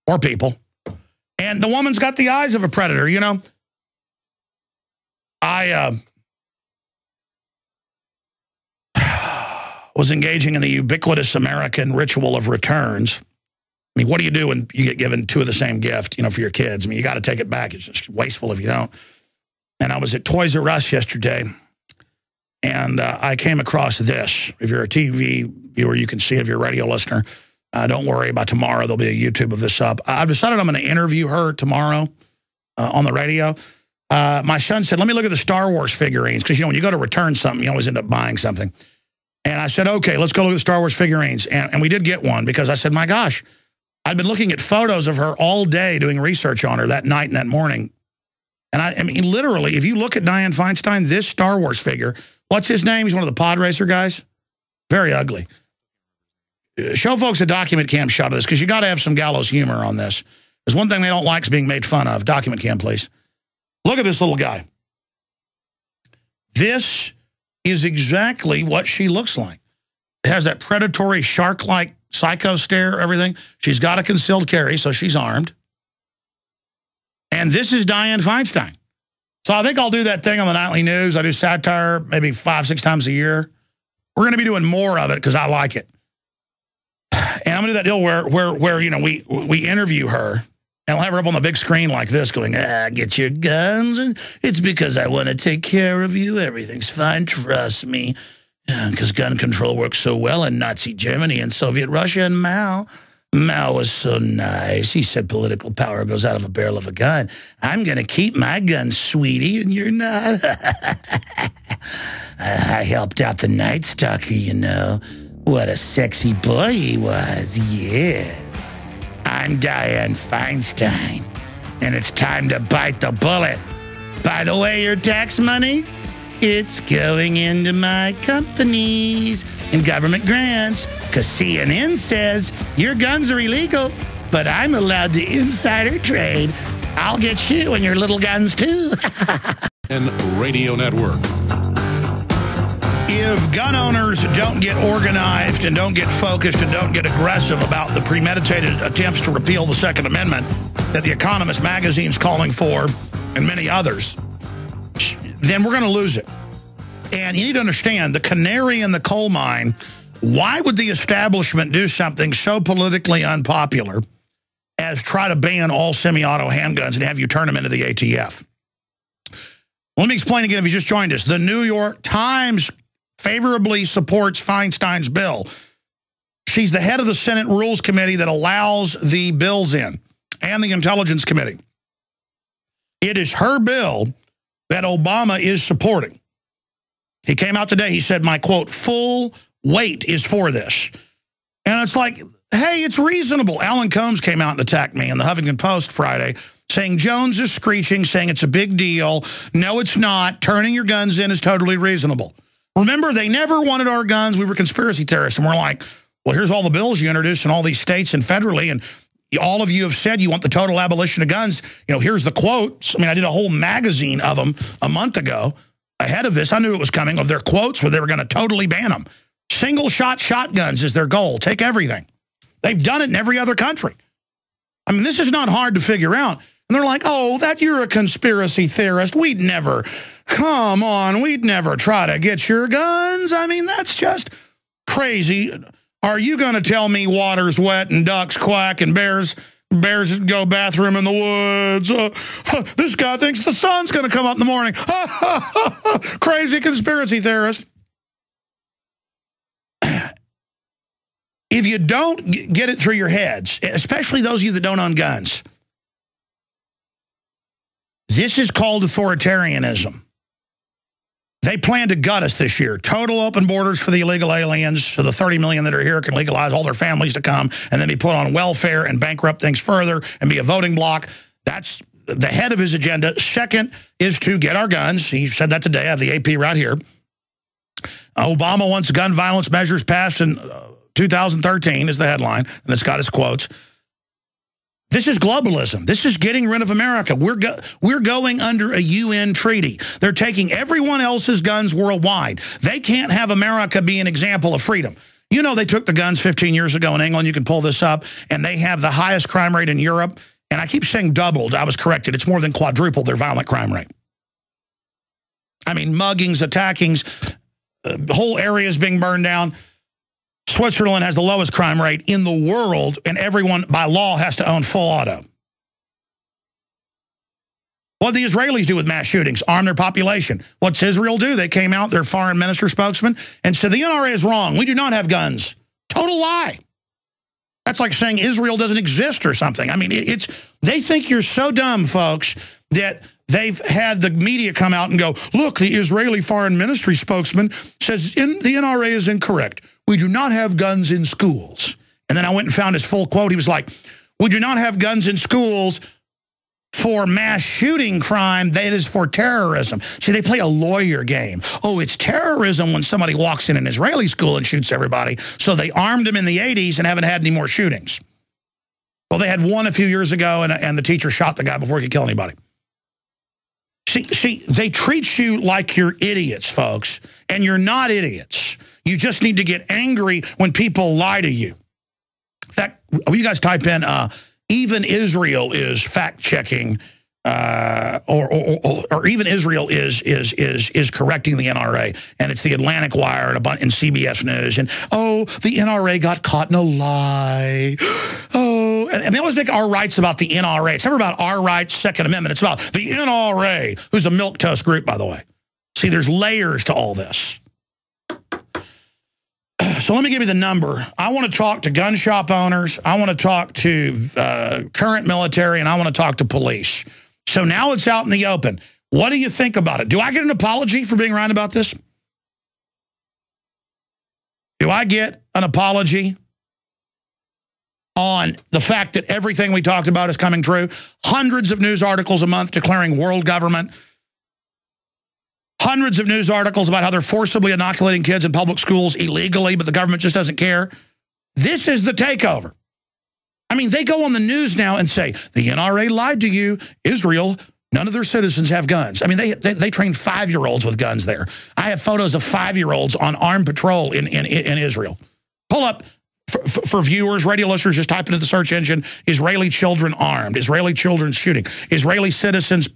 Or people. And the woman's got the eyes of a predator, I was engaging in the ubiquitous American ritual of returns. I mean, what do you do when you get given two of the same gift, for your kids? I mean, you got to take it back. It's just wasteful if you don't. And I was at Toys R Us yesterday, and I came across this. If you're a TV viewer, you can see it. If you're a radio listener, don't worry about tomorrow. There'll be a YouTube of this up. I've decided I'm going to interview her tomorrow on the radio. My son said, let me look at the Star Wars figurines, because, when you go to return something, you always end up buying something. And I said, okay, let's go look at the Star Wars figurines. And we did get one, because I said, my gosh, I'd been looking at photos of her all day doing research on her that night and that morning. And I mean, literally, if you look at Dianne Feinstein, this Star Wars figure, what's his name? He's one of the pod racer guys. Very ugly. Show folks a document cam shot of this, because you got to have some gallows humor on this. There's one thing they don't like is being made fun of. Document cam, please. Look at this little guy. This is exactly what she looks like. It has that predatory shark-like psycho stare, everything. She's got a concealed carry, so she's armed. And this is Dianne Feinstein. So I think I'll do that thing on the nightly news. I do satire maybe 5-6 times a year. We're going to be doing more of it because I like it. And I'm going to do that deal where we interview her, and I'll have her up on the big screen like this going, get your guns, and it's because I want to take care of you. Everything's fine, trust me. Because gun control works so well in Nazi Germany and Soviet Russia, and Mao was so nice. He said political power goes out of a barrel of a gun. I'm going to keep my gun, sweetie, and you're not. I helped out the Night Stalker, What a sexy boy he was, yeah. I'm Dianne Feinstein, and it's time to bite the bullet. By the way, your tax money? It's going into my companies and government grants, because CNN says your guns are illegal, but I'm allowed to insider trade. I'll get you and your little guns, too. And Radio Network. If gun owners don't get organized and don't get focused and don't get aggressive about the premeditated attempts to repeal the Second Amendment that The Economist magazine's calling for, and many others, then we're going to lose it. And you need to understand, the canary in the coal mine, why would the establishment do something so politically unpopular as try to ban all semi-auto handguns and have you turn them into the ATF? Let me explain again if you just joined us. The New York Times favorably supports Feinstein's bill. She's the head of the Senate Rules Committee that allows the bills in, and the Intelligence Committee. It is her bill that Obama is supporting. He came out today, he said, my, quote, full weight is for this. And it's like, hey, it's reasonable. Alan Combs came out and attacked me in the Huffington Post Friday, saying Jones is screeching, saying it's a big deal. No, it's not. Turning your guns in is totally reasonable. Remember, they never wanted our guns. We were conspiracy theorists. And we're like, well, here's all the bills you introduced in all these states and federally, and all of you have said you want the total abolition of guns. Here's the quotes. I mean, I did a whole magazine of them a month ago. Ahead of this, I knew it was coming, of their quotes where they were going to totally ban them. Single-shot shotguns is their goal. Take everything. They've done it in every other country. I mean, this is not hard to figure out. And they're like, oh, that you're a conspiracy theorist. We'd never, come on, we'd never try to get your guns. I mean, that's just crazy. Are you going to tell me water's wet and ducks quack and bears go bathroom in the woods? This guy thinks the sun's going to come up in the morning. Crazy conspiracy theorist. If you don't get it through your heads, especially those of you that don't own guns, this is called authoritarianism. They plan to gut us this year. Total open borders for the illegal aliens, so the 30 million that are here can legalize all their families to come and then be put on welfare and bankrupt things further and be a voting bloc. That's the head of his agenda. Second is to get our guns. He said that today. I have the AP right here. Obama wants gun violence measures passed in 2013 is the headline, and it's got his quotes. This is globalism. This is getting rid of America. We're going under a UN treaty. They're taking everyone else's guns worldwide. They can't have America be an example of freedom. You know, they took the guns 15 years ago in England. You can pull this up. And they have the highest crime rate in Europe. And I keep saying doubled. I was corrected. It's more than quadrupled their violent crime rate. I mean, muggings, attackings, whole areas being burned down. Switzerland has the lowest crime rate in the world, and everyone, by law, has to own full auto. What do the Israelis do with mass shootings? Arm their population. What's Israel do? They came out, their foreign minister spokesman, and said the NRA is wrong. We do not have guns. Total lie. That's like saying Israel doesn't exist or something. I mean, they think you're so dumb, folks, that they've had the media come out and go, look, the Israeli foreign ministry spokesman says the NRA is incorrect. We do not have guns in schools. And then I went and found his full quote. He was like, we do not have guns in schools for mass shooting crime. That is for terrorism. See, they play a lawyer game. Oh, it's terrorism when somebody walks in an Israeli school and shoots everybody. So they armed them in the 80s and haven't had any more shootings. Well, they had one a few years ago, and the teacher shot the guy before he could kill anybody. See, they treat you like you're idiots, folks, and you're not idiots. You just need to get angry when people lie to you. In fact, will you guys type in, even Israel is fact-checking, or even Israel is correcting the NRA, and it's the Atlantic Wire and CBS News, and, oh, the NRA got caught in a lie. Oh, and they always make our rights about the NRA. It's never about our rights, Second Amendment. It's about the NRA, who's a milquetoast group, by the way. See, there's layers to all this. So let me give you the number. I want to talk to gun shop owners. I want to talk to current military, and I want to talk to police. So now it's out in the open. What do you think about it? Do I get an apology for being right about this? Do I get an apology on the fact that everything we talked about is coming true? Hundreds of news articles a month declaring world government. Hundreds of news articles about how they're forcibly inoculating kids in public schools illegally, but the government just doesn't care. This is the takeover. I mean, they go on the news now and say, the NRA lied to you. Israel, none of their citizens have guns. I mean, they train 5-year-olds with guns there. I have photos of 5-year-olds on armed patrol in Israel. Pull up, for viewers, radio listeners, just type into the search engine, Israeli children armed, Israeli children shooting, Israeli citizens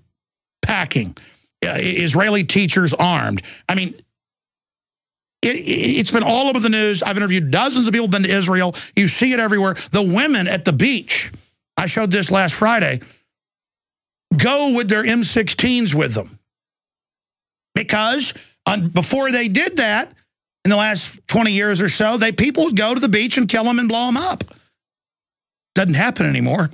packing, Israeli teachers armed. I mean, it's been all over the news. I've interviewed dozens of people who've been to Israel. You see it everywhere. The women at the beach, I showed this last Friday, go with their M16s with them. Because before they did that, in the last 20 years or so, people would go to the beach and kill them and blow them up. Doesn't happen anymore.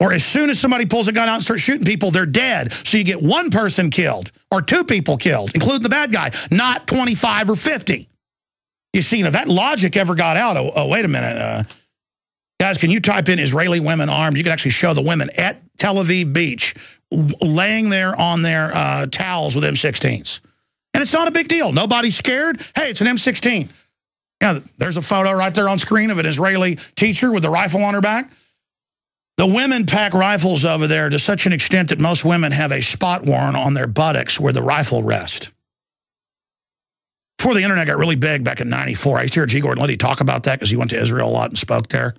Or as soon as somebody pulls a gun out and starts shooting people, they're dead. So you get one person killed or 2 people killed, including the bad guy, not 25 or 50. You see, if that logic ever got out, oh wait a minute. Guys, can you type in Israeli women armed? You can actually show the women at Tel Aviv Beach laying there on their towels with M16s. And it's not a big deal. Nobody's scared. Hey, it's an M16. Yeah, there's a photo right there on screen of an Israeli teacher with the rifle on her back. The women pack rifles over there to such an extent that most women have a spot worn on their buttocks where the rifle rests. Before the internet got really big back in '94, I used to hear G. Gordon Liddy talk about that because he went to Israel a lot and spoke there.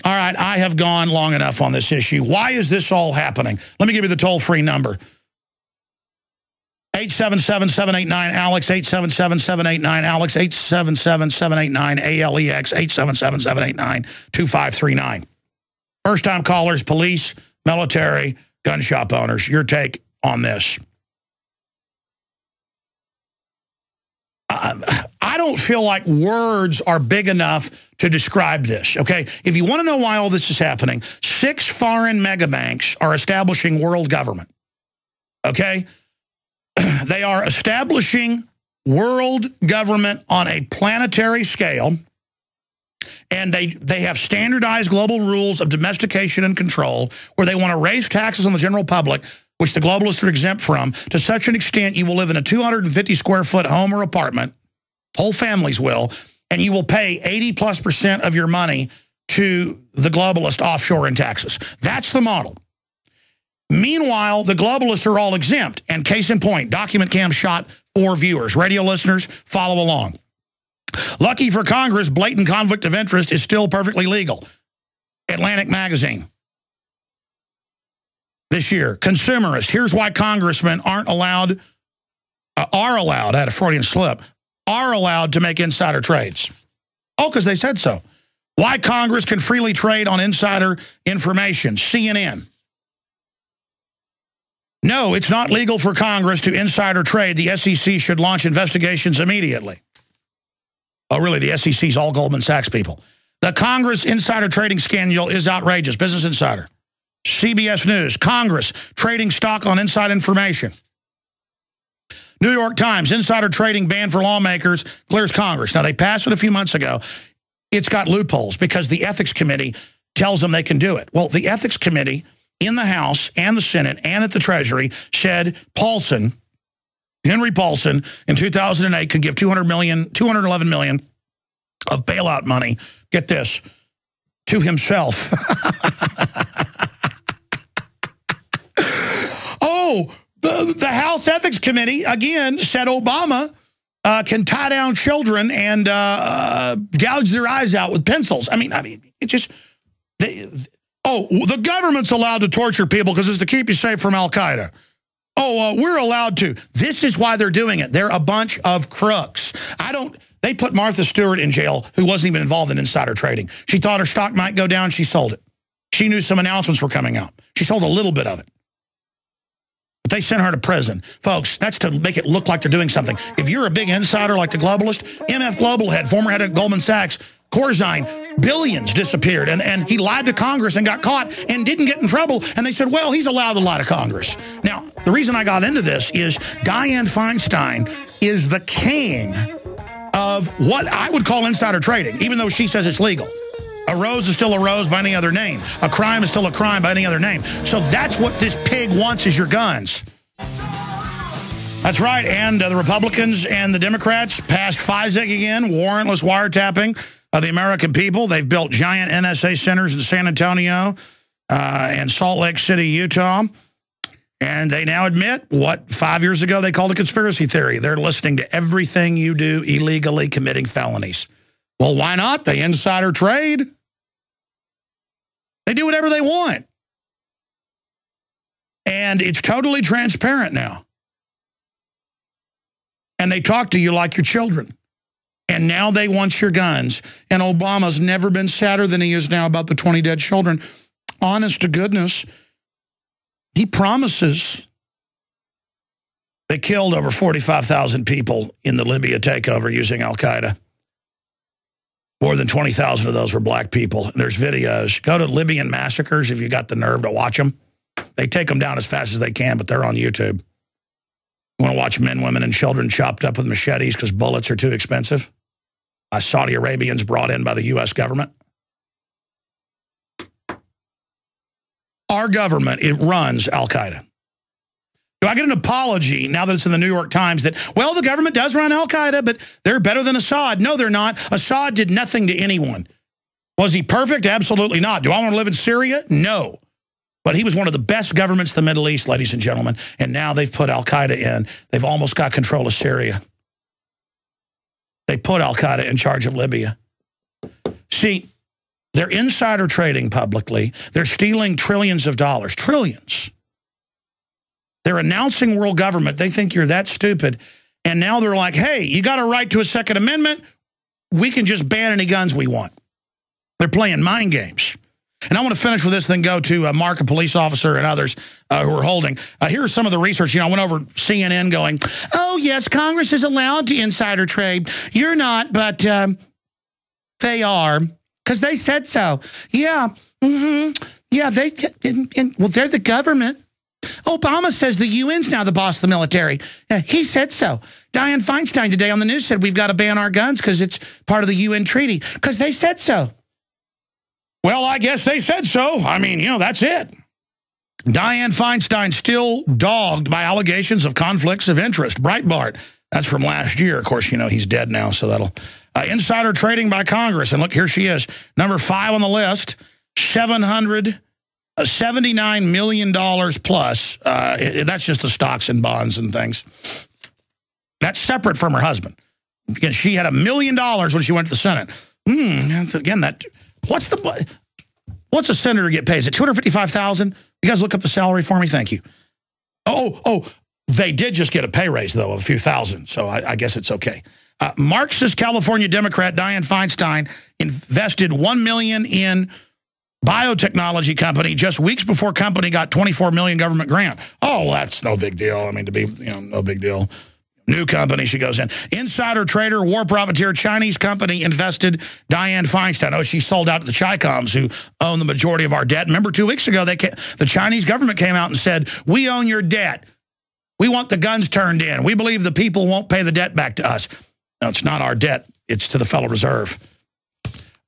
All right, I have gone long enough on this issue. Why is this all happening? Let me give you the toll-free number. 877-789-ALEX, 877-789-ALEX, 877-789-ALEX, 877-789-2539. First-time callers, police, military, gun shop owners. Your take on this. I don't feel like words are big enough to describe this, okay? If you want to know why all this is happening, 6 foreign megabanks are establishing world government, okay? They are establishing world government on a planetary scale, and they have standardized global rules of domestication and control where they want to raise taxes on the general public, which the globalists are exempt from, to such an extent you will live in a 250-square-foot home or apartment, whole families will, and you will pay 80+% of your money to the globalist offshore in Texas. That's the model. Meanwhile, the globalists are all exempt. And case in point, document cam shot 4 viewers. Radio listeners, follow along. Lucky for Congress, blatant conflict of interest is still perfectly legal. Atlantic Magazine. This year, consumerist. Here's why congressmen are allowed, I had a Freudian slip, are allowed to make insider trades. Oh, because they said so. Why Congress can freely trade on insider information. CNN. No, it's not legal for Congress to insider trade. The SEC should launch investigations immediately. Oh, really? The SEC's all Goldman Sachs people. The Congress insider trading scandal is outrageous. Business Insider. CBS News. Congress trading stock on inside information. New York Times. Insider trading ban for lawmakers clears Congress. Now, they passed it a few months ago. It's got loopholes because the Ethics Committee tells them they can do it. Well, the Ethics Committee in the House and the Senate and at the Treasury said Henry Paulson in 2008 could give $211 million of bailout money, get this, to himself. Oh, the House Ethics Committee, again, said Obama can tie down children and gouge their eyes out with pencils. I mean, it just... the government's allowed to torture people because it's to keep you safe from Al-Qaeda. We're allowed to. This is why they're doing it. They're a bunch of crooks. They put Martha Stewart in jail, who wasn't even involved in insider trading. She thought her stock might go down. She sold it. She knew some announcements were coming out. She sold a little bit of it. But they sent her to prison. Folks, that's to make it look like they're doing something. If you're a big insider like the globalist, MF Global head, former head of Goldman Sachs, Corzine, billions disappeared, and he lied to Congress and got caught and didn't get in trouble, and they said, well, he's allowed to lie to Congress. Now, the reason I got into this is Dianne Feinstein is the king of what I would call insider trading, even though she says it's legal. A rose is still a rose by any other name. A crime is still a crime by any other name. So that's what this pig wants, is your guns. That's right, and the Republicans and the Democrats passed FISA again, warrantless wiretapping of the American people. They've built giant NSA centers in San Antonio and Salt Lake City, Utah. And they now admit what 5 years ago they called a conspiracy theory. They're listening to everything you do illegally, committing felonies. Well, why not? They insider trade. They do whatever they want. And it's totally transparent now. And they talk to you like your children. And now they want your guns. And Obama's never been sadder than he is now about the 20 dead children. Honest to goodness, he promises. They killed over 45,000 people in the Libya takeover using Al-Qaeda. More than 20,000 of those were black people. There's videos. Go to Libyan massacres if you got the nerve to watch them. They take them down as fast as they can, but they're on YouTube. You want to watch men, women, and children chopped up with machetes because bullets are too expensive? By Saudi Arabians brought in by the U.S. government. Our government, it runs Al-Qaeda. Do I get an apology now that it's in the New York Times that, well, the government does run Al-Qaeda, but they're better than Assad? No, they're not. Assad did nothing to anyone. Was he perfect? Absolutely not. Do I want to live in Syria? No. But he was one of the best governments in the Middle East, ladies and gentlemen, and now they've put Al-Qaeda in. They've almost got control of Syria. They put Al-Qaeda in charge of Libya. See, they're insider trading publicly. They're stealing trillions of dollars. Trillions. They're announcing world government. They think you're that stupid. And now they're like, hey, you got a right to a Second Amendment. We can just ban any guns we want. They're playing mind games. And I want to finish with this, then go to Mark, a police officer, and others who are holding. Here's some of the research. I went over CNN going, oh, yes, Congress is allowed to insider trade. You're not, but they are, because they said so. Yeah, yeah, well, they're the government. Obama says the UN's now the boss of the military. He said so. Dianne Feinstein today on the news said we've got to ban our guns because it's part of the UN treaty, because they said so. Well, I guess they said so. I mean, that's it. Dianne Feinstein still dogged by allegations of conflicts of interest. Breitbart. That's from last year. Of course, he's dead now, so that'll Insider trading by Congress. And look, here she is. Number 5 on the list, $79 million plus. That's just the stocks and bonds and things. That's separate from her husband. Because she had $1 million when she went to the Senate. Again, what's a senator get paid? Is it $255,000? You guys look up the salary for me? Thank you. Oh, they did just get a pay raise, though, of a few thousand, so I guess it's okay. Marxist California Democrat Dianne Feinstein invested $1 million in biotechnology company just weeks before company got $24 million government grant. Oh, that's no big deal. I mean, to be, no big deal. New company she goes in. Insider trader, war profiteer, Chinese company invested Dianne Feinstein. Oh, she sold out to the Chicoms, who own the majority of our debt. Remember 2 weeks ago, the Chinese government came out and said, we own your debt. We want the guns turned in. We believe the people won't pay the debt back to us. No, it's not our debt. It's to the Federal Reserve.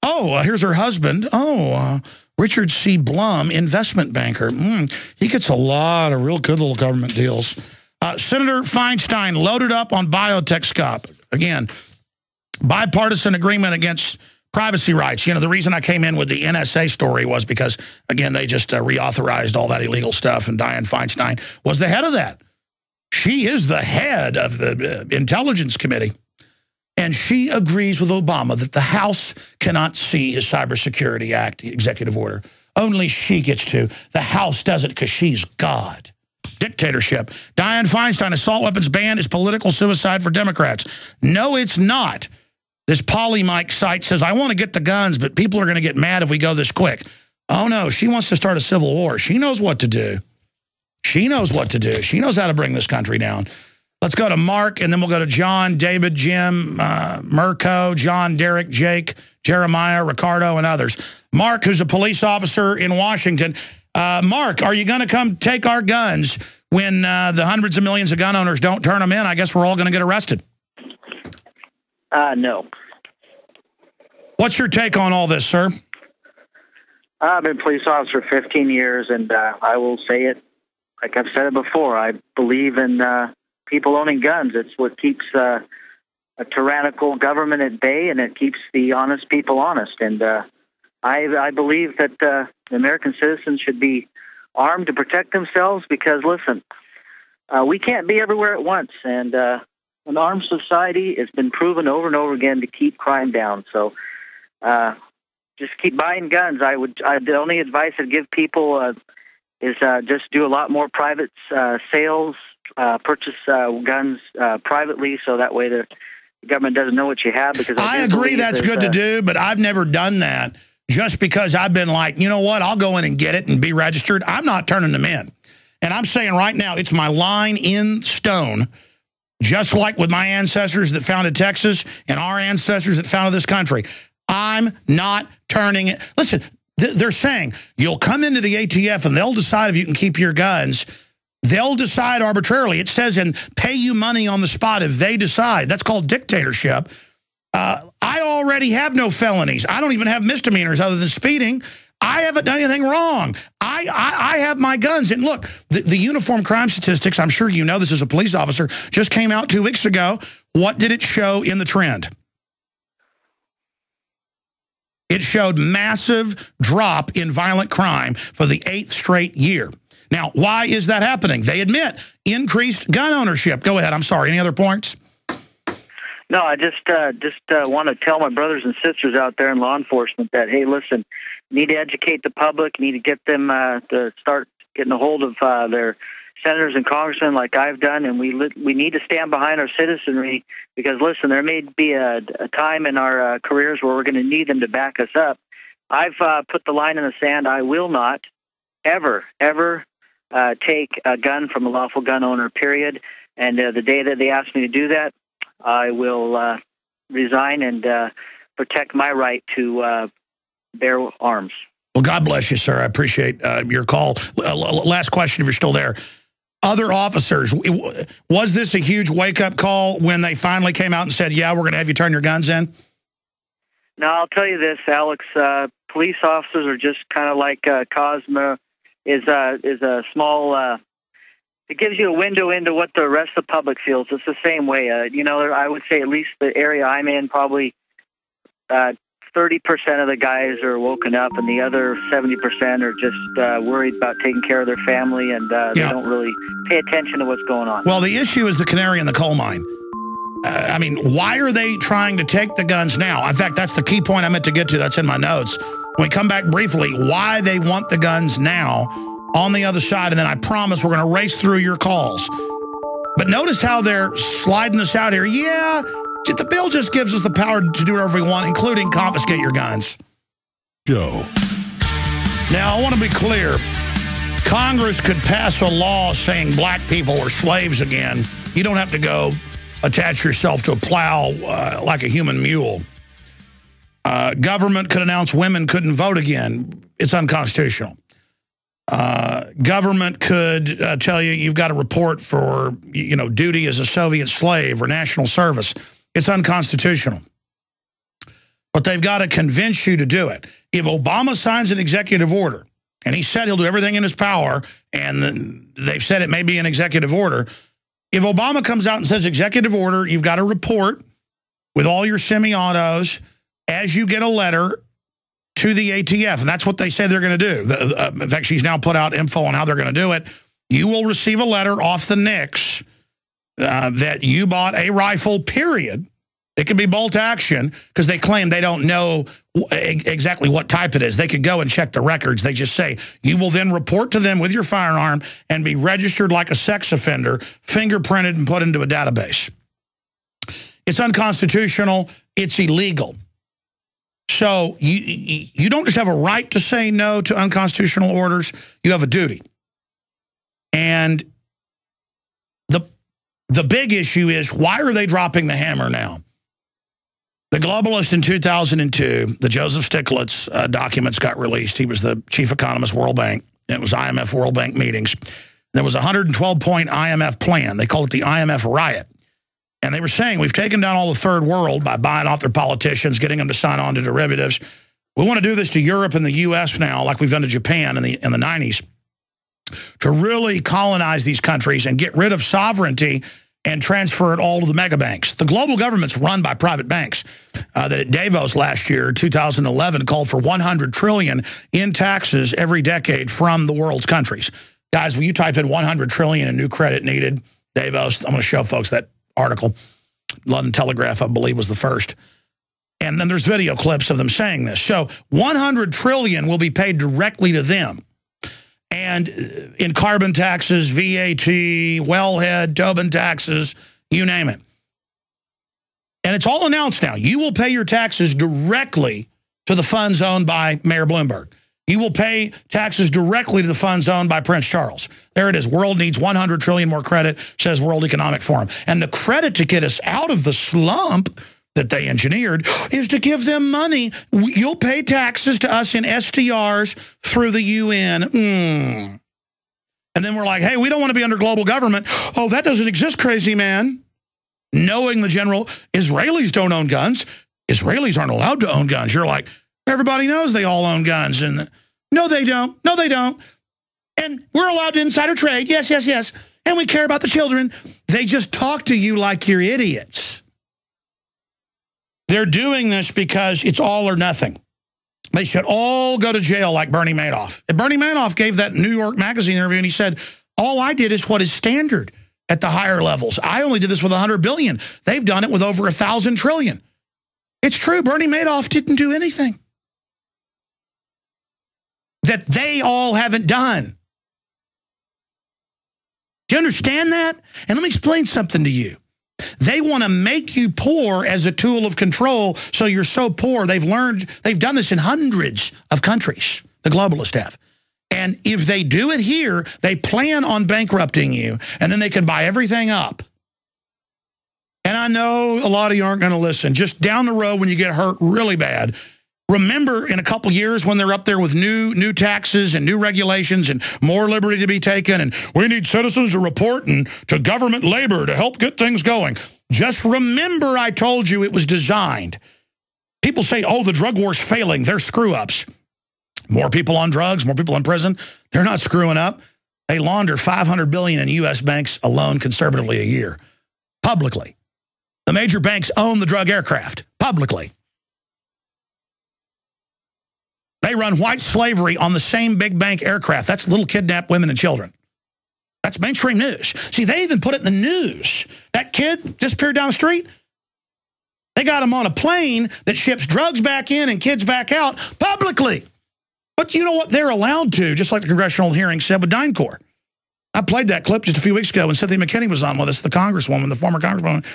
Oh, here's her husband. Richard C. Blum, investment banker. He gets a lot of real good little government deals. Senator Feinstein loaded up on biotech stock. Again, bipartisan agreement against privacy rights. The reason I came in with the NSA story was because, again, they just reauthorized all that illegal stuff, and Dianne Feinstein was the head of that. She is the head of the Intelligence Committee, and she agrees with Obama that the House cannot see his Cybersecurity Act executive order. Only she gets to. The House does it because she's God. Dictatorship. Dianne Feinstein, assault weapons ban is political suicide for Democrats. No, it's not. This Polymike site says, I want to get the guns, but people are going to get mad if we go this quick. Oh, no, she wants to start a civil war. She knows what to do. She knows what to do. She knows how to bring this country down. Let's go to Mark, and then we'll go to John, David, Jim, Mirko, John, Derek, Jake, Jeremiah, Ricardo, and others. Mark, who's a police officer in Washington. Mark, are you going to come take our guns when the hundreds of millions of gun owners don't turn them in? I guess we're all going to get arrested. No. What's your take on all this, sir? I've been a police officer for 15 years, and I will say it like I've said it before. I believe in people owning guns. It's what keeps a tyrannical government at bay, and it keeps the honest people honest. And I believe that the American citizens should be armed to protect themselves because, listen, we can't be everywhere at once. And an armed society has been proven over and over again to keep crime down. So just keep buying guns. The only advice I'd give people is just do a lot more private sales, purchase guns privately, so that way the government doesn't know what you have. Because I agree that's good to do, but I've never done that. Just because I've been like, you know what, I'll go in and get it and be registered. I'm not turning them in. And I'm saying right now, it's my line in stone, just like with my ancestors that founded Texas and our ancestors that founded this country. I'm not turning it. Listen, they're saying you'll come into the ATF and they'll decide if you can keep your guns. They'll decide arbitrarily. It says, and pay you money on the spot if they decide. That's called dictatorship. I already have no felonies. I don't even have misdemeanors other than speeding. I haven't done anything wrong. I have my guns. And look, the uniform crime statistics, I'm sure you know this as a police officer, just came out 2 weeks ago. What did it show in the trend? It showed massive drop in violent crime for the 8th straight year. Now, why is that happening? They admit increased gun ownership. Go ahead. I'm sorry. Any other points? No, I just want to tell my brothers and sisters out there in law enforcement that, hey, listen, you need to educate the public, you need to get them to start getting a hold of their senators and congressmen like I've done, and we need to stand behind our citizenry because, listen, there may be a time in our careers where we're going to need them to back us up. I've put the line in the sand. I will not ever take a gun from a lawful gun owner, period. And the day that they ask me to do that, I will resign and protect my right to bear arms. Well, God bless you, sir. I appreciate your call. Last question, if you're still there. Other officers, was this a huge wake-up call when they finally came out and said, yeah, we're going to have you turn your guns in? No, I'll tell you this, Alex. Police officers are just kind of like Cosmo is a small... it gives you a window into what the rest of the public feels. It's the same way. I would say at least the area I'm in, probably 30% of the guys are woken up, and the other 70% are just worried about taking care of their family, and they don't really pay attention to what's going on. Well, the issue is the canary in the coal mine. I mean, why are they trying to take the guns now? In fact, that's the key point I meant to get to. That's in my notes. When we come back briefly, why they want the guns now on the other side, and then I promise we're going to race through your calls. But notice how they're sliding this out here. Yeah, the bill just gives us the power to do whatever we want, including confiscate your guns. Joe. Now, I want to be clear. Congress could pass a law saying black people are slaves again. You don't have to go attach yourself to a plow like a human mule. Government could announce women couldn't vote again. It's unconstitutional. Government could tell you you've got to report for, duty as a Soviet slave or national service. It's unconstitutional. But they've got to convince you to do it. If Obama signs an executive order, and he said he'll do everything in his power, and they've said it may be an executive order, if Obama comes out and says executive order, you've got to report with all your semi-autos as you get a letter to the ATF. And that's what they say they're going to do. In fact, she's now put out info on how they're going to do it. You will receive a letter off the NICS that you bought a rifle, period. It could be bolt action because they claim they don't know exactly what type it is. They could go and check the records. They just say, you will then report to them with your firearm and be registered like a sex offender, fingerprinted and put into a database. It's unconstitutional. It's illegal. So you don't just have a right to say no to unconstitutional orders. You have a duty. And the big issue is, why are they dropping the hammer now? The globalists in 2002, the Joseph Stiglitz documents got released. He was the chief economist, World Bank. It was IMF World Bank meetings. There was a 112-point IMF plan. They called it the IMF riot. And they were saying, we've taken down all the third world by buying off their politicians, getting them to sign on to derivatives. We want to do this to Europe and the U.S. now, like we've done to Japan in the 90s, to really colonize these countries and get rid of sovereignty and transfer it all to the mega banks. The global government's run by private banks that at Davos last year, 2011, called for $100 trillion in taxes every decade from the world's countries. Guys, will you type in $100 trillion in new credit needed? Davos, I'm going to show folks that article. London Telegraph, I believe, was the first. And then there's video clips of them saying this. So $100 trillion will be paid directly to them. And in carbon taxes, VAT, wellhead, Tobin taxes, you name it. And it's all announced now. You will pay your taxes directly to the funds owned by Mayor Bloomberg. You will pay taxes directly to the funds owned by Prince Charles. There it is. World needs $100 trillion more credit, says World Economic Forum. And the credit to get us out of the slump that they engineered is to give them money. You'll pay taxes to us in SDRs through the UN. And then we're like, hey, we don't want to be under global government. Oh, that doesn't exist, crazy man. Knowing the general, Israelis don't own guns. Israelis aren't allowed to own guns. You're like, everybody knows they all own guns. And no, they don't. No, they don't. And we're allowed to insider trade. Yes, yes, yes. And we care about the children. They just talk to you like you're idiots. They're doing this because it's all or nothing. They should all go to jail like Bernie Madoff. And Bernie Madoff gave that New York Magazine interview, and he said, all I did is what is standard at the higher levels. I only did this with $100 billion. They've done it with over 1,000 trillion. It's true. Bernie Madoff didn't do anything that they all haven't done. Do you understand that? And let me explain something to you. They want to make you poor as a tool of control, so you're so poor. They've done this in hundreds of countries, the globalists have. And if they do it here, they plan on bankrupting you, and then they can buy everything up. And I know a lot of you aren't going to listen. Just down the road when you get hurt really bad, remember in a couple years when they're up there with new taxes and new regulations and more liberty to be taken, and we need citizens to report and to government labor to help get things going. Just remember I told you it was designed. People say, oh, the drug war's failing. They're screw-ups. More people on drugs, more people in prison. They're not screwing up. They launder $500 billion in U.S. banks alone conservatively a year, publicly. The major banks own the drug aircraft, publicly. They run white slavery on the same big bank aircraft. That's little kidnapped women and children. That's mainstream news. See, they even put it in the news. That kid disappeared down the street. They got him on a plane that ships drugs back in and kids back out publicly. But you know what? They're allowed to, just like the congressional hearing said with DynCorp. I played that clip just a few weeks ago when Cynthia McKinney was on with us, the congresswoman, the former congresswoman.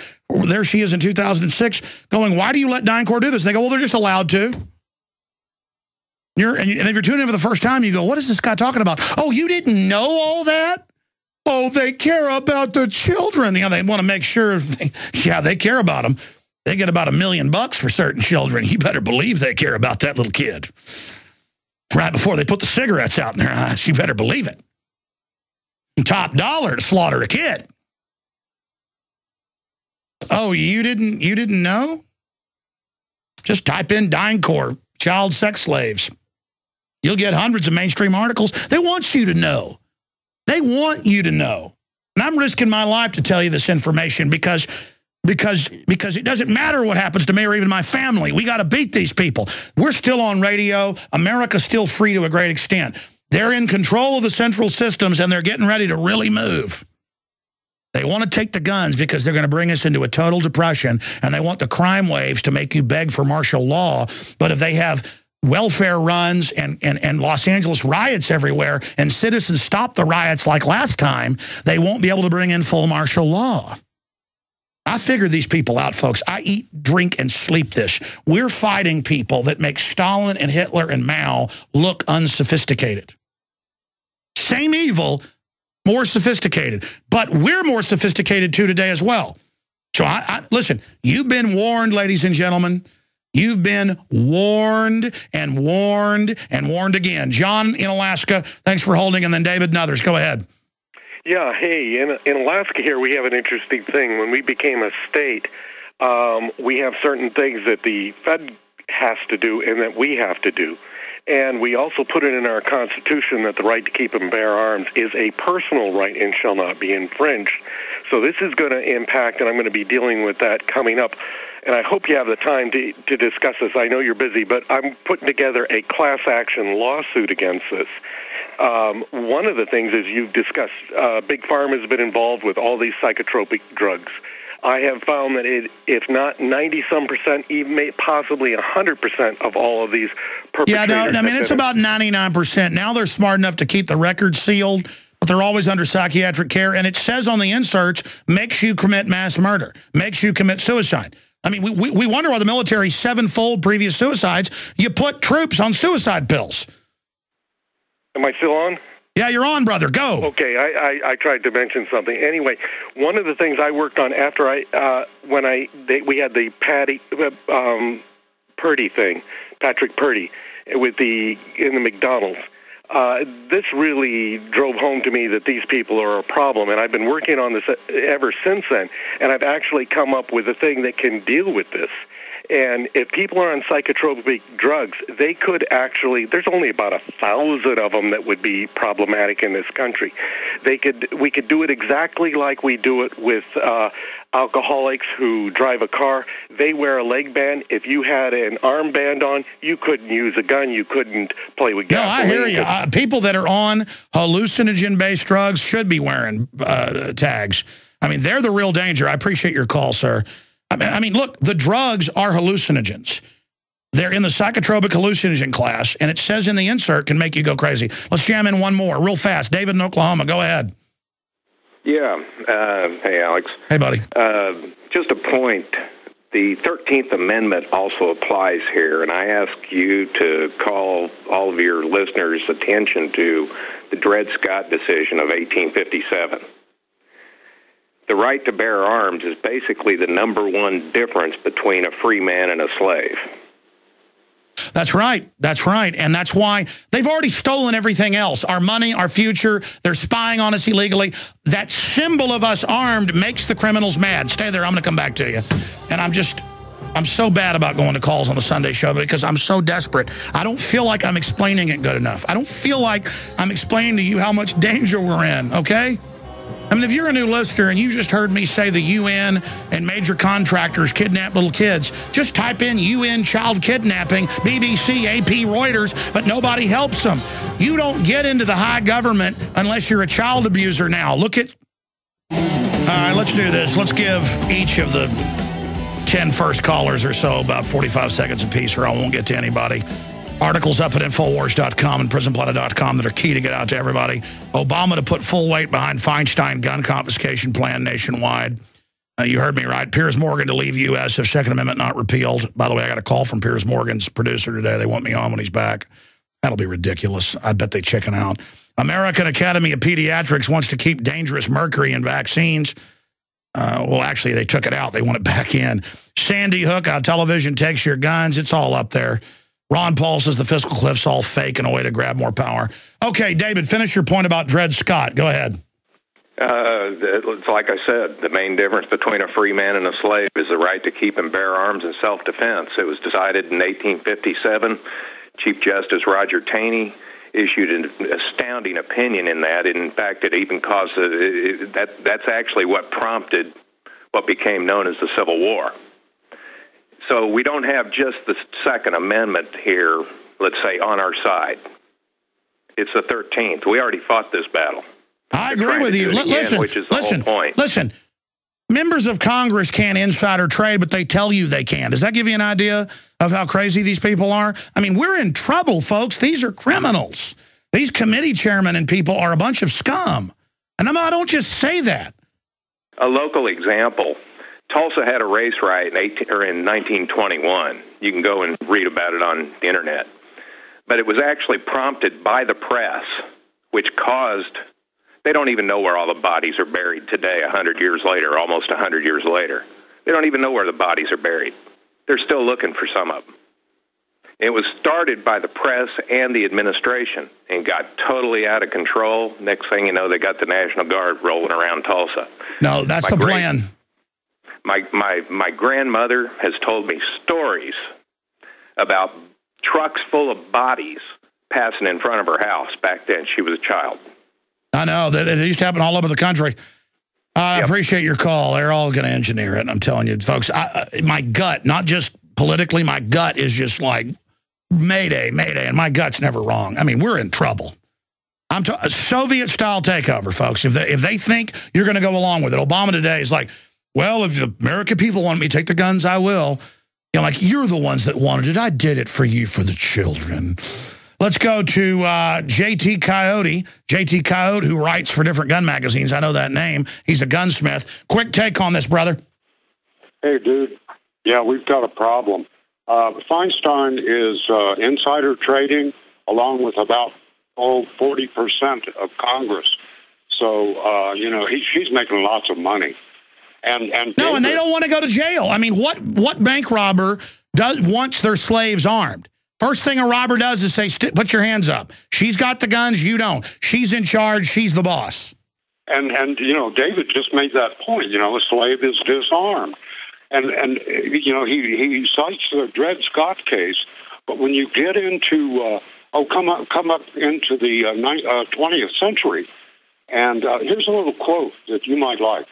There she is in 2006 going, why do you let DynCorp do this? And they go, well, they're just allowed to. And if you're tuning in for the first time, you go, what is this guy talking about? Oh, you didn't know all that? Oh, they care about the children. You know, they want to make sure, they care about them. They get about $1 million for certain children. You better believe they care about that little kid. Right before they put the cigarettes out in their eyes, you better believe it. Top dollar to slaughter a kid. Oh, you didn't know? Just type in DynCorp, child sex slaves. You'll get hundreds of mainstream articles. They want you to know. They want you to know. And I'm risking my life to tell you this information because it doesn't matter what happens to me or even my family. We got to beat these people. We're still on radio. America's still free to a great extent. They're in control of the central systems, and they're getting ready to really move. They want to take the guns because they're going to bring us into a total depression, and they want the crime waves to make you beg for martial law. But if they have welfare runs and Los Angeles riots everywhere, and citizens stop the riots like last time, they won't be able to bring in full martial law. I figure these people out, folks. I eat, drink, and sleep this. We're fighting people that make Stalin and Hitler and Mao look unsophisticated. Same evil, more sophisticated. But we're more sophisticated, too, today as well. So, listen, you've been warned, ladies and gentlemen. You've been warned and warned and warned again. John in Alaska, thanks for holding, and then David and others. Go ahead. Yeah, hey, in Alaska here, we have an interesting thing. When we became a state, we have certain things that the Fed has to do and that we have to do. And we also put it in our Constitution that the right to keep and bear arms is a personal right and shall not be infringed. So this is going to impact, and I'm going to be dealing with that coming up. And I hope you have the time to discuss this. I know you're busy, but I'm putting together a class action lawsuit against this. One of the things is you've discussed, Big Pharma has been involved with all these psychotropic drugs. I have found that if not 90-some%, even possibly 100% of all of these perpetrators. Yeah, no, I mean, it's about 99%. Now they're smart enough to keep the records sealed, but they're always under psychiatric care. And it says on the inserts, makes you commit mass murder, makes you commit suicide. I mean, we wonder why the military 7-fold previous suicides, you put troops on suicide pills. Am I still on? Yeah, you're on, brother. Go. Okay, I tried to mention something. Anyway, one of the things I worked on after we had the Purdy thing, Patrick Purdy, in the McDonald's. This really drove home to me that these people are a problem, and I've been working on this ever since then, and I've actually come up with a thing that can deal with this. And if people are on psychotropic drugs, they could actually, there's only about 1,000 of them that would be problematic in this country. We could do it exactly like we do it with alcoholics who drive a car. They wear a leg band. If you had an armband on, you couldn't use a gun. You couldn't play with gasoline. No, I hear you. People that are on hallucinogen-based drugs should be wearing tags. I mean, they're the real danger. I appreciate your call, sir. I mean, look, the drugs are hallucinogens. They're in the psychotropic hallucinogen class, and it says in the insert can make you go crazy. Let's jam in one more real fast. David in Oklahoma, go ahead. Yeah. Hey, Alex. Hey, buddy. Just a point. The 13th Amendment also applies here, and I ask you to call all of your listeners' attention to the Dred Scott decision of 1857. The right to bear arms is basically the #1 difference between a free man and a slave. That's right. That's right. And that's why they've already stolen everything else. Our money, our future. They're spying on us illegally. That symbol of us armed makes the criminals mad. Stay there. I'm going to come back to you. And I'm so bad about going to calls on the Sunday show because I'm so desperate. I don't feel like I'm explaining it good enough. I don't feel like I'm explaining to you how much danger we're in, okay? I mean, if you're a new listener and you just heard me say the UN and major contractors kidnap little kids, just type in UN child kidnapping, BBC, AP, Reuters, but nobody helps them. You don't get into the high government unless you're a child abuser now. Look at... All right, let's do this. Let's give each of the 10 first callers or so about 45 seconds apiece, or I won't get to anybody. Articles up at Infowars.com and Prisonplanet.com that are key to get out to everybody. Obama to put full weight behind Feinstein gun confiscation plan nationwide. You heard me right. Piers Morgan to leave U.S. if Second Amendment not repealed. By the way, I got a call from Piers Morgan's producer today. They want me on when he's back. That'll be ridiculous. I bet they chicken out. American Academy of Pediatrics wants to keep dangerous mercury in vaccines. Well, actually, they took it out. They want it back in. Sandy Hook, how television takes your guns. It's all up there. Ron Paul says the fiscal cliff's all fake and a way to grab more power. Okay, David, finish your point about Dred Scott. Go ahead. It's like I said, the main difference between a free man and a slave is the right to keep and bear arms in self-defense. It was decided in 1857. Chief Justice Roger Taney issued an astounding opinion in that. In fact, it even caused that's actually what prompted what became known as the Civil War. So we don't have just the Second Amendment here, let's say, on our side. It's the 13th. We already fought this battle. I agree with you. Listen. Members of Congress can't insider trade, but they tell you they can. Does that give you an idea of how crazy these people are? I mean, we're in trouble, folks. These are criminals. These committee chairmen and people are a bunch of scum. And I don't just say that. A local example. Tulsa had a race riot in 1921. You can go and read about it on the internet. But it was actually prompted by the press, which caused... They don't even know where all the bodies are buried today, 100 years later, almost 100 years later. They don't even know where the bodies are buried. They're still looking for some of them. It was started by the press and the administration and got totally out of control. Next thing you know, they got the National Guard rolling around Tulsa. No, that's the plan. My grandmother has told me stories about trucks full of bodies passing in front of her house back then. She was a child. I know. That it used to happen all over the country. I appreciate your call. They're all going to engineer it. I'm telling you, folks, my gut, not just politically, my gut is just like, mayday, mayday, and my gut's never wrong. I mean, we're in trouble. Soviet-style takeover, folks. If they think you're going to go along with it, Obama today is like, well, if the American people want me to take the guns, I will. You know, like, you're the ones that wanted it. I did it for you, for the children. Let's go to JT Coyote. JT Coyote, who writes for different gun magazines. I know that name. He's a gunsmith. Quick take on this, brother. Hey, dude. Yeah, we've got a problem. Feinstein is insider trading along with about 40% of Congress. So, she's making lots of money. And they don't want to go to jail. I mean, what bank robber wants their slaves armed? First thing a robber does is say, put your hands up. She's got the guns, you don't. She's in charge, she's the boss. And David just made that point. A slave is disarmed. And he cites the Dred Scott case, but when you get into, come up into the 20th century, and here's a little quote that you might like.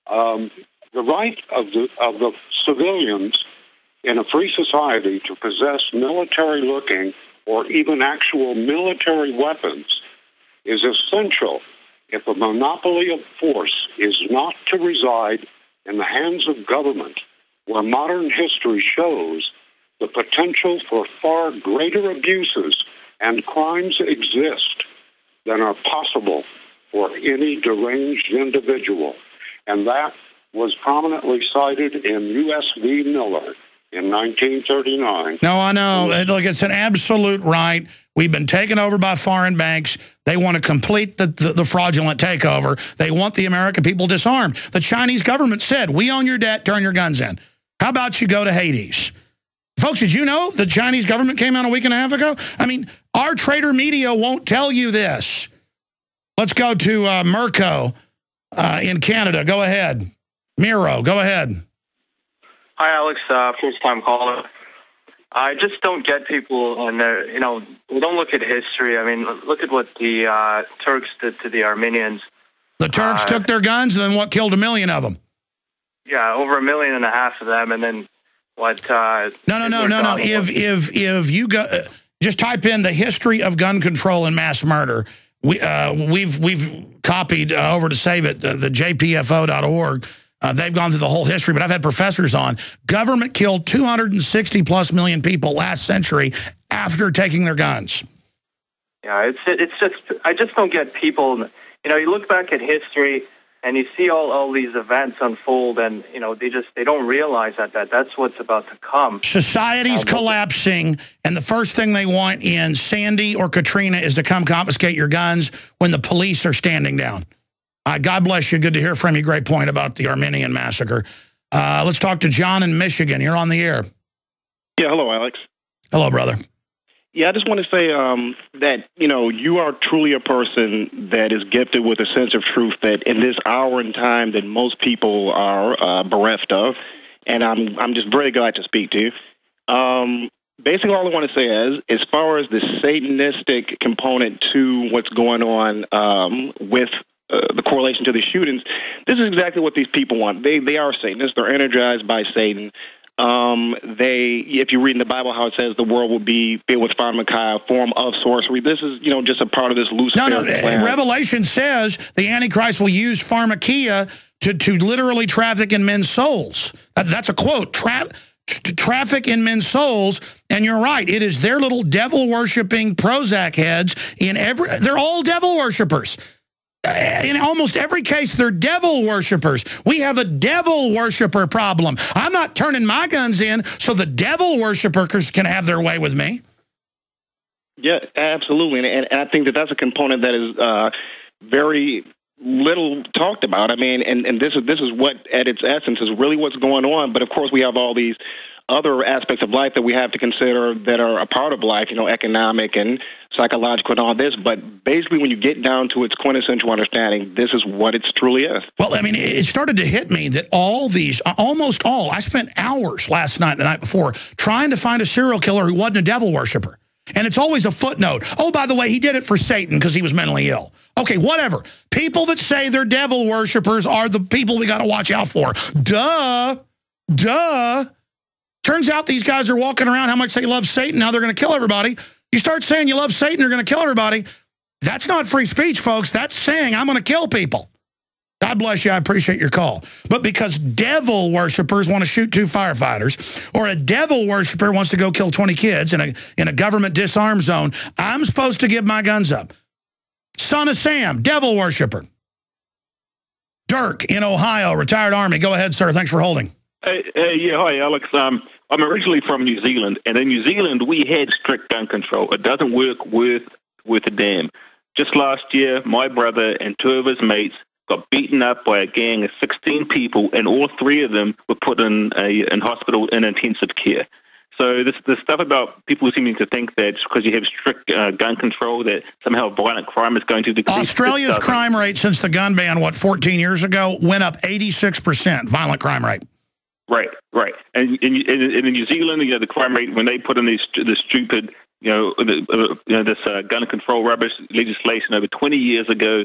The right of the civilians in a free society to possess military-looking or even actual military weapons is essential if a monopoly of force is not to reside in the hands of government, where modern history shows the potential for far greater abuses and crimes exist than are possible for any deranged individual. And that was prominently cited in U.S. v. Miller in 1939. No, I know. Look, it's an absolute right. We've been taken over by foreign banks. They want to complete the fraudulent takeover. They want the American people disarmed. The Chinese government said, we own your debt, turn your guns in. How about you go to Hades? Folks, did you know the Chinese government came out a week and a half ago? I mean, our trader media won't tell you this. Let's go to Mirko in Canada. Go ahead. Miro, go ahead. Hi, Alex. First-time caller. I just don't get people, and we don't look at history. I mean, look at what the Turks did to the Armenians. The Turks took their guns, and then what, killed 1 million of them? Yeah, over 1.5 million of them, and then what? No. If you go, just type in the history of gun control and mass murder. We've copied over to save it, the jpfo.org. They've gone through the whole history, but I've had professors on. Government killed 260+ million people last century after taking their guns. Yeah, it's just, I just don't get people. You know, you look back at history and you see all these events unfold, and you know they don't realize that's what's about to come. Society's collapsing, and the first thing they want in Sandy or Katrina is to come confiscate your guns when the police are standing down. God bless you. Good to hear from you. Great point about the Armenian massacre. Let's talk to John in Michigan. You're on the air. Yeah, hello, Alex. Hello, brother. Yeah, I just want to say that, you know, you are truly a person that is gifted with a sense of truth that in this hour and time that most people are bereft of, and I'm just very glad to speak to you. Basically, all I want to say is, as far as the Satanistic component to what's going on with the correlation to the shootings, this is exactly what these people want. They are Satanists. They're energized by Satan. If you read in the Bible how it says the world will be filled with pharmakia, a form of sorcery, this is, you know, just a part of this Luciferian plan. Revelation says the Antichrist will use pharmakia to literally traffic in men's souls. That's a quote. Traffic in men's souls, and you're right. It is their little devil-worshipping Prozac heads they're all devil worshippers. In almost every case, they're devil worshippers. We have a devil worshipper problem. I'm not turning my guns in so the devil worshippers can have their way with me. Yeah, absolutely. And I think that's a component that is very little talked about. I mean, and this is what, at its essence, is really what's going on. But, of course, we have all these other aspects of life that we have to consider that are a part of life, you know, economic and psychological and all this. But basically, when you get down to its quintessential understanding, this is what it truly is. Well, I mean, it started to hit me that all these, almost all, I spent hours last night, the night before, trying to find a serial killer who wasn't a devil worshiper. And it's always a footnote. Oh, by the way, he did it for Satan because he was mentally ill. Okay, whatever. People that say they're devil worshipers are the people we got to watch out for. Duh. Turns out these guys are walking around how much they love Satan, now they're going to kill everybody. You start saying you love Satan, you're going to kill everybody. That's not free speech, folks. That's saying I'm going to kill people. God bless you. I appreciate your call. But because devil worshipers want to shoot 2 firefighters, or a devil worshiper wants to go kill 20 kids in a government disarm zone, I'm supposed to give my guns up. Son of Sam, devil worshiper. Dirk in Ohio, retired Army. Go ahead, sir. Thanks for holding. Yeah, hi, Alex. I'm originally from New Zealand, and in New Zealand, we had strict gun control. It doesn't work worth a damn. Just last year, my brother and 2 of his mates got beaten up by a gang of 16 people, and all 3 of them were put in hospital in intensive care. So this stuff about people seeming to think that because you have strict gun control that somehow violent crime is going to decrease. Australia's crime rate since the gun ban, 14 years ago, went up 86%, violent crime rate. Right. And in New Zealand, you know, the crime rate, when they put in this stupid, this gun control rubbish legislation over 20 years ago,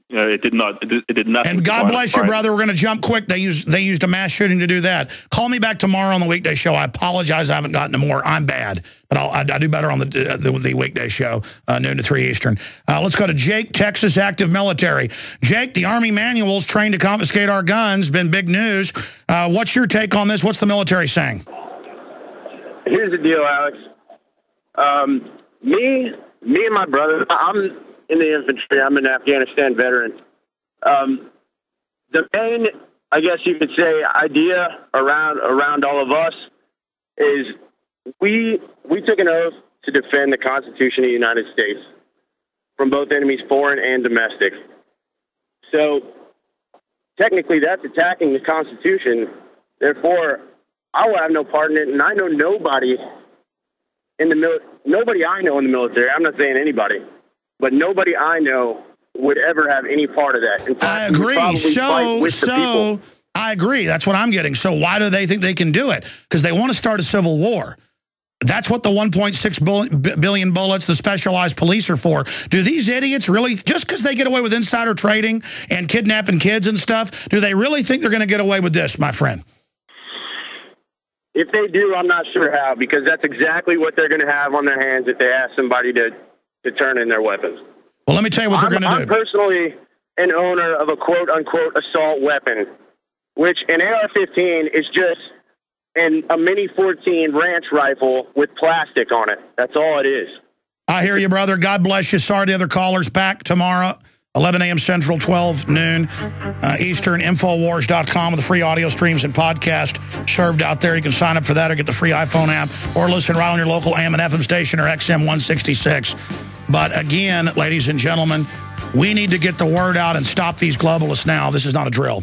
it did nothing. And God bless you, brother. We're going to jump quick. They used a mass shooting to do that. Call me back tomorrow on the weekday show. I apologize. I haven't gotten to more. I'm bad, but I do better on the weekday show, noon to 3 Eastern. Let's go to Jake, Texas active military. Jake, the Army manuals trained to confiscate our guns. Been big news. What's your take on this? What's the military saying? Here's the deal, Alex. Me and my brother, I'm in the infantry. I'm an Afghanistan veteran. The main, I guess you could say, idea around all of us is we took an oath to defend the Constitution of the United States from both enemies, foreign and domestic. So technically, that's attacking the Constitution. Therefore, I will have no part in it, and I know nobody in the nobody I know in the military. I'm not saying anybody. But nobody I know would ever have any part of that. In fact, I agree. I agree. That's what I'm getting. So why do they think they can do it? Because they want to start a civil war. That's what the 1.6 billion bullets, the specialized police are for. Do these idiots really, just because they get away with insider trading and kidnapping kids and stuff, do they really think they're going to get away with this, my friend? If they do, I'm not sure how, because that's exactly what they're going to have on their hands if they ask somebody to turn in their weapons. Well, let me tell you what they're going to do. I'm personally an owner of a quote-unquote assault weapon, which an AR-15 is just a Mini 14 ranch rifle with plastic on it. That's all it is. I hear you, brother. God bless you. Sorry, the other callers. Back tomorrow, 11 a.m. Central, 12 noon Eastern. Infowars.com with the free audio streams and podcast served out there. You can sign up for that or get the free iPhone app or listen right on your local AM and FM station or XM 166. But again, ladies and gentlemen, we need to get the word out and stop these globalists now. This is not a drill.